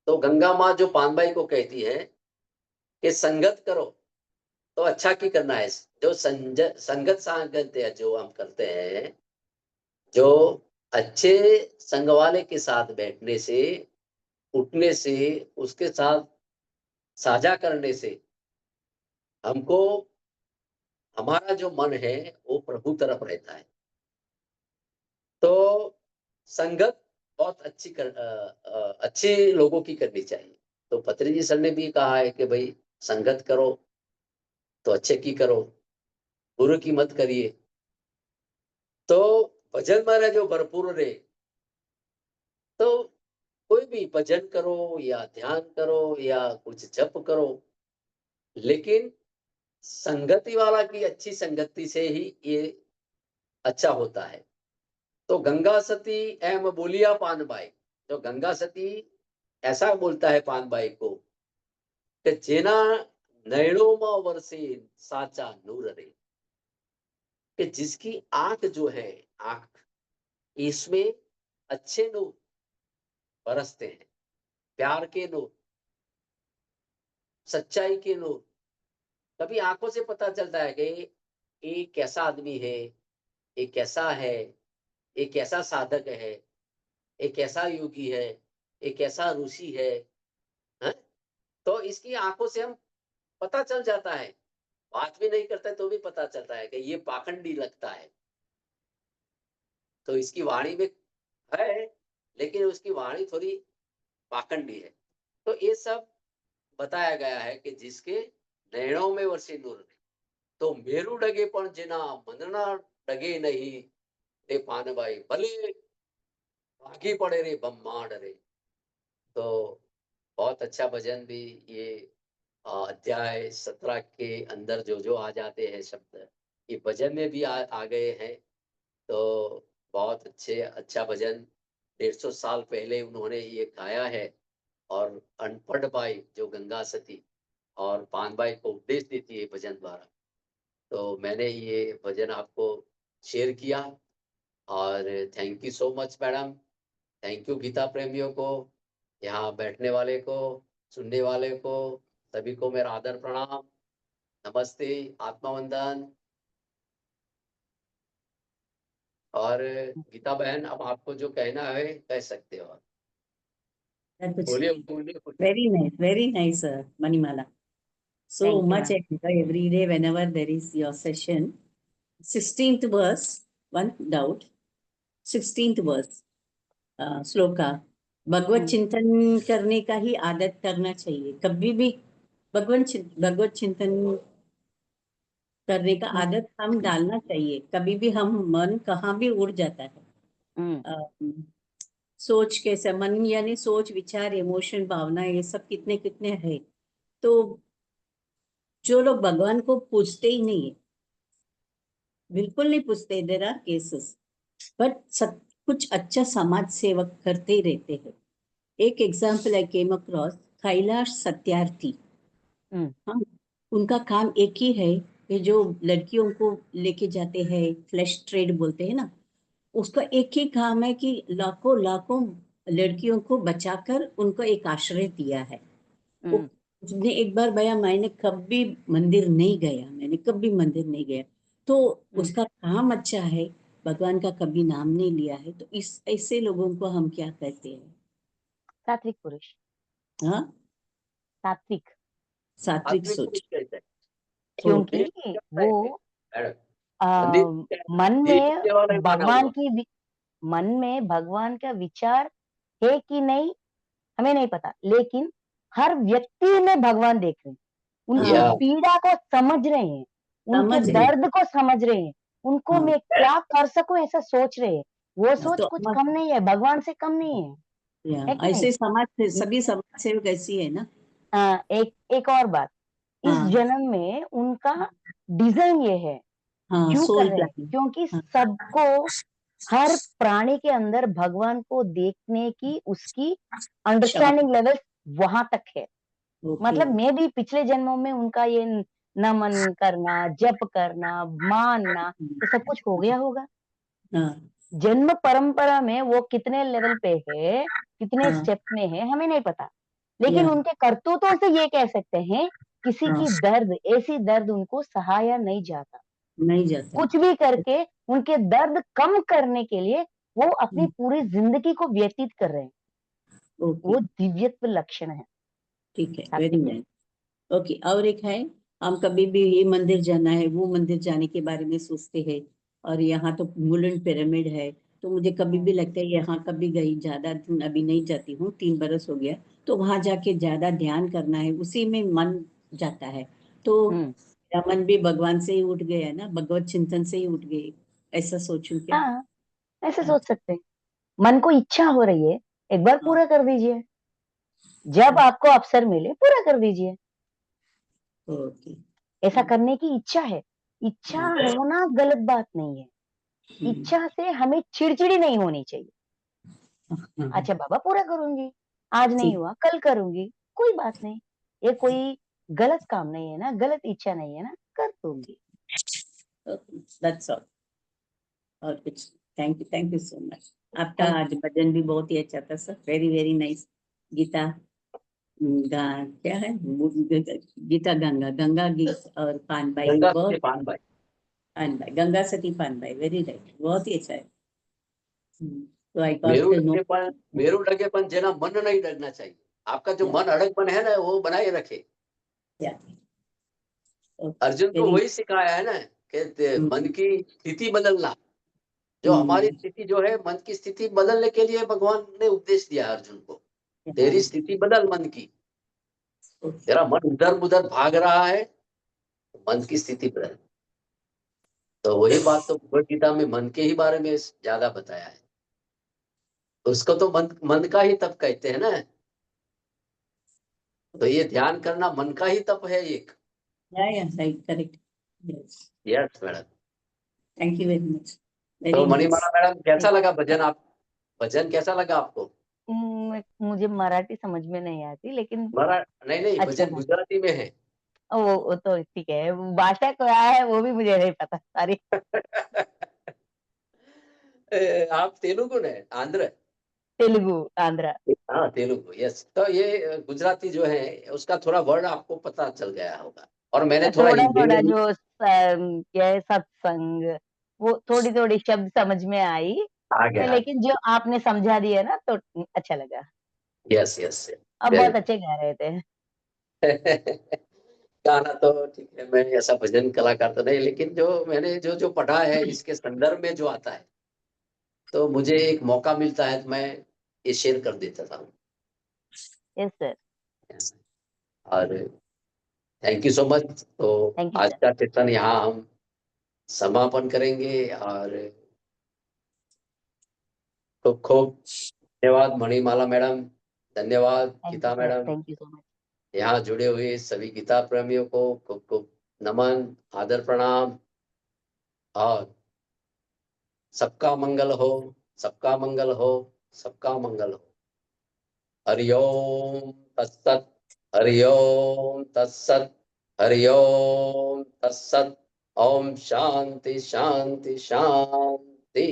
[SPEAKER 1] तो गंगा माँ जो पानबाई को कहती है कि संगत करो, तो अच्छा की करना है। जो संगत सांगत जो हम करते हैं, जो अच्छे संग वाले के साथ बैठने से, उठने से, उसके साथ साझा करने से हमको, हमारा जो मन है वो प्रभु तरफ रहता है। तो संगत बहुत अच्छी लोगों की करनी चाहिए। तो पत्री जी सर ने भी कहा है कि भाई संगत करो तो अच्छे की करो, बुरे की मत करिए। तो भजन में जो भरपूर रहे, तो कोई भी भजन करो या ध्यान करो या कुछ जप करो, लेकिन संगति वाला की, अच्छी संगति से ही ये अच्छा होता है। तो गंगा सती एम बोलिया पानबाई, जो गंगा सती ऐसा बोलता है पानबाई को कि जेना नैणों में वर्षे साचा नूर रे, कि जिसकी आंख जो है, आंख, इसमें अच्छे नूर बरसते हैं, प्यार के नूर, सच्चाई के नूर। कभी आंखों से पता चलता है कि ये कैसा आदमी है, ये कैसा है, ये कैसा साधक है, ये कैसा योगी है, ये कैसा ऋषि है? तो इसकी आंखों से हम पता चल जाता है। बात भी नहीं करता तो भी पता चलता है कि ये पाखंडी लगता है। तो इसकी वाणी में है, लेकिन उसकी वाणी थोड़ी पाखंडी है। तो ये सब बताया गया है कि जिसके नैणों में वर्षे नूर ने, तो मेरू डगे पण जिना मनना डगे नहीं, ते पानबाई भले भागी पड़े रे ब्रह्मांड रे। तो बहुत अच्छा भजन भी ये अध्याय 17 के अंदर जो जो आ जाते हैं शब्द, ये भजन में भी आ गए हैं। तो बहुत अच्छा भजन 150 साल पहले उन्होंने ये गाया है। और अनपढ़ बाई जो गंगा सती और पानबाई को उपदेश देती है भजन द्वारा। तो मैंने ये भजन आपको शेयर किया। और thank you so much madam, thank you Gita प्रेमियों को, यहाँ बैठने वाले को, सुनने वाले को, सभी को मेरा आदर प्रणाम, नमस्ते, आत्मा वंदन। और गीता बहन, अब आपको जो कहना है कह सकते हो। बोलिए बोलिए।
[SPEAKER 3] Very nice, Manimala. So
[SPEAKER 2] Thank you,
[SPEAKER 3] much I
[SPEAKER 2] ma'am.
[SPEAKER 3] enjoy every day whenever there is your session. 16th verse, one doubt. 16th verse, shloka, भगवत चिंतन करने का ही आदत करना चाहिए. कभी भी भगवत चिंतन करने का आदत हम डालना चाहिए. कभी भी हम मन कहाँ भी उड़ जाता है. सोच कैसे मन यानी सोच विचार इमोशन भावना ये सब कितने कितने है. तो जो लोग भगवान को पूछते ही नहीं है, बिल्कुल नहीं पूछते, देयर आर केसेस, बट सब कुछ अच्छा समाज सेवक करते ही रहते हैं. एक example I came across, Kailash Satyarthi. हाँ, उनका काम एक ही है, ये जो लड़कियों को लेके जाते हैं, फ्लैश ट्रेड बोलते हैं ना, उसका एक ही काम है कि लाखों लाखों लड़कियों को बचाकर उनको एक आश्रय दिया है. उसने एक बार भैया मैंने कभी मंदिर नहीं गया, तो उसका काम अच्छा है, भगवान का कभी नाम नहीं लिया है, तो इस ऐसे लोगों को हम क्या कहते हैं?
[SPEAKER 2] सात्विक पुरुष.
[SPEAKER 3] हाँ,
[SPEAKER 2] सात्विक.
[SPEAKER 3] सात्विक सोच.
[SPEAKER 1] पुरुष कहते हैं.
[SPEAKER 2] क्योंकि वो मन में भगवान का विचार है कि नहीं हमें नहीं पता, लेकिन हर व्यक्ति में भगवान देख रहे हैं, उनकी पीड़ा को समझ रहे हैं, उनके दर्द को समझ रहे हैं, उनको मैं क्या कर सकूं ऐसा सोच रहे हैं. वो सोच
[SPEAKER 3] तो
[SPEAKER 2] कुछ कम नहीं है, भगवान से कम नहीं है.
[SPEAKER 3] ऐसे समाज सभी समाज सेवक ऐसी है ना.
[SPEAKER 2] एक और बात, इस जन्म में उनका डिजाइन ये है, क्यों कर रहे हैं? क्योंकि सबको, हर प्राणी के अंदर भगवान को देखने की उसकी अंडरस्टैंडिंग लेवल वहां तक है. मतलब मैं भी पिछले जन्मों में उनका ये नमन करना, जप करना, मानना, ये सब कुछ हो गया होगा. जन्म परंपरा में वो कितने लेवल पे है, कितने स्टेप में है, हमें नहीं पता, लेकिन उनके करतूतों से ये कह सकते हैं किसी की दर्द, ऐसी दर्द उनको सहाया नहीं जाता. कुछ भी करके उनके दर्द कम करने के लिए वो अपनी पूरी जिंदगी को व्यतीत कर रहे हैं. वो दिव्यत्व लक्षण है.
[SPEAKER 3] ठीक है, वेरी नाइस. ओके, और एक है, हम कभी भी ये मंदिर जाना है, वो मंदिर जाने के बारे में सोचते हैं, और यहाँ तो गोल्डन पिरामिड है, तो मुझे कभी भी लगता है यहाँ कभी गई, ज्यादा दिन अभी नहीं जाती हूँ, 3 बरस हो गया, तो वहां जाके ज्यादा ध्यान करना है, उसी में मन जाता है, तो मेरा मन भी भगवान से ही उठ गया ना, भगवत चिंतन से ही उठ गई, ऐसा सोचूं क्या?
[SPEAKER 2] हाँ, ऐसे सोच सकते हैं. मन को इच्छा हो रही है, एक बार पूरा कर दीजिए. जब आपको अवसर मिले पूरा कर दीजिए. ऐसा करने की इच्छा है. इच्छा होना गलत बात नहीं है. इच्छा से हमें चिड़चिड़ी नहीं होनी चाहिए. अच्छा बाबा पूरा करूंगी, आज नहीं हुआ कल करूंगी, कोई बात नहीं. ये कोई गलत काम नहीं है ना, गलत इच्छा नहीं है ना, कर दूंगी.
[SPEAKER 3] That's all. और कुछ? Thank you so much. आपका आज भजन भी बहुत ही अच्छा था sir, very very nice. Gita क्या है, गीता गंगा गीत और पानबाई, गंगा सती पानबाई, वेरी राइट, बहुत ही अच्छा है. तो आई
[SPEAKER 1] मेरू डगेपन जेना मन नहीं डगना चाहिए. आपका जो मन अड़गपन है ना, वो बनाए रखे. अर्जुन को वही सिखाया है ना कि मन की स्थिति बदलना. जो हमारी स्थिति जो है, मन की स्थिति बदलने के लिए भगवान ने उपदेश दिया अर्जुन को. तेरी स्थिति बदल मन की. तेरा मन उधर उधर भाग रहा है, मन की स्थिति बदल. तो वही बात तो भगवद गीता में मन के ही बारे में ज्यादा बताया है. उसको तो मन का ही तप कहते हैं ना. तो ये ध्यान करना मन का ही तप है एक.
[SPEAKER 3] Correct.
[SPEAKER 1] Yes madam.
[SPEAKER 3] Thank you very much.
[SPEAKER 1] तो मणिमाला मैडम, कैसा लगा भजन? भजन कैसा लगा आपको?
[SPEAKER 2] मुझे मराठी समझ में नहीं आती, लेकिन
[SPEAKER 1] नहीं, भजन गुजराती में है.
[SPEAKER 2] वो तो ठीक है, भाषा क्या है वो भी मुझे नहीं पता सारी.
[SPEAKER 1] आप तेलुगु ने? आंध्र?
[SPEAKER 2] आंध्र.
[SPEAKER 1] हाँ तेलुगु, यस. तो ये गुजराती जो है उसका थोड़ा वर्ड आपको पता चल गया होगा. और मैंने थोड़ा
[SPEAKER 2] जो क्या है, सत्संग, वो थोड़ी थोड़ी शब्द समझ में आई,
[SPEAKER 1] आ गया.
[SPEAKER 2] लेकिन जो आपने समझा दिया ना तो अच्छा लगा.
[SPEAKER 1] यस.
[SPEAKER 2] अब बहुत अच्छे गा रहे थे.
[SPEAKER 1] गाना तो ठीक है, मैं ऐसा भजन कलाकार तो नहीं, लेकिन जो मैंने जो जो पढ़ा है इसके संदर्भ में जो आता है, तो मुझे एक मौका मिलता है तो मैं ये शेयर कर देता था।
[SPEAKER 2] Yes sir.
[SPEAKER 1] और थैंक यू सो मच। तो
[SPEAKER 2] थैंक यू
[SPEAKER 1] आज
[SPEAKER 2] सर।
[SPEAKER 1] का कीर्तन यहाँ हम समापन करेंगे, और खूब खूब धन्यवाद मणिमाला मैडम, धन्यवाद
[SPEAKER 2] thank you
[SPEAKER 1] Geeta
[SPEAKER 2] sir.
[SPEAKER 1] Madam.
[SPEAKER 2] Thank you so much.
[SPEAKER 1] यहाँ जुड़े हुए सभी गीता प्रेमियों को खूब खूब नमन, आदर, प्रणाम, और सबका मंगल हो, सबका मंगल हो, सबका मंगल हो। हरिओम तत्सत, हरिओम तत्सत, हरिओम तत्सत। ओम शांति शांति शांति।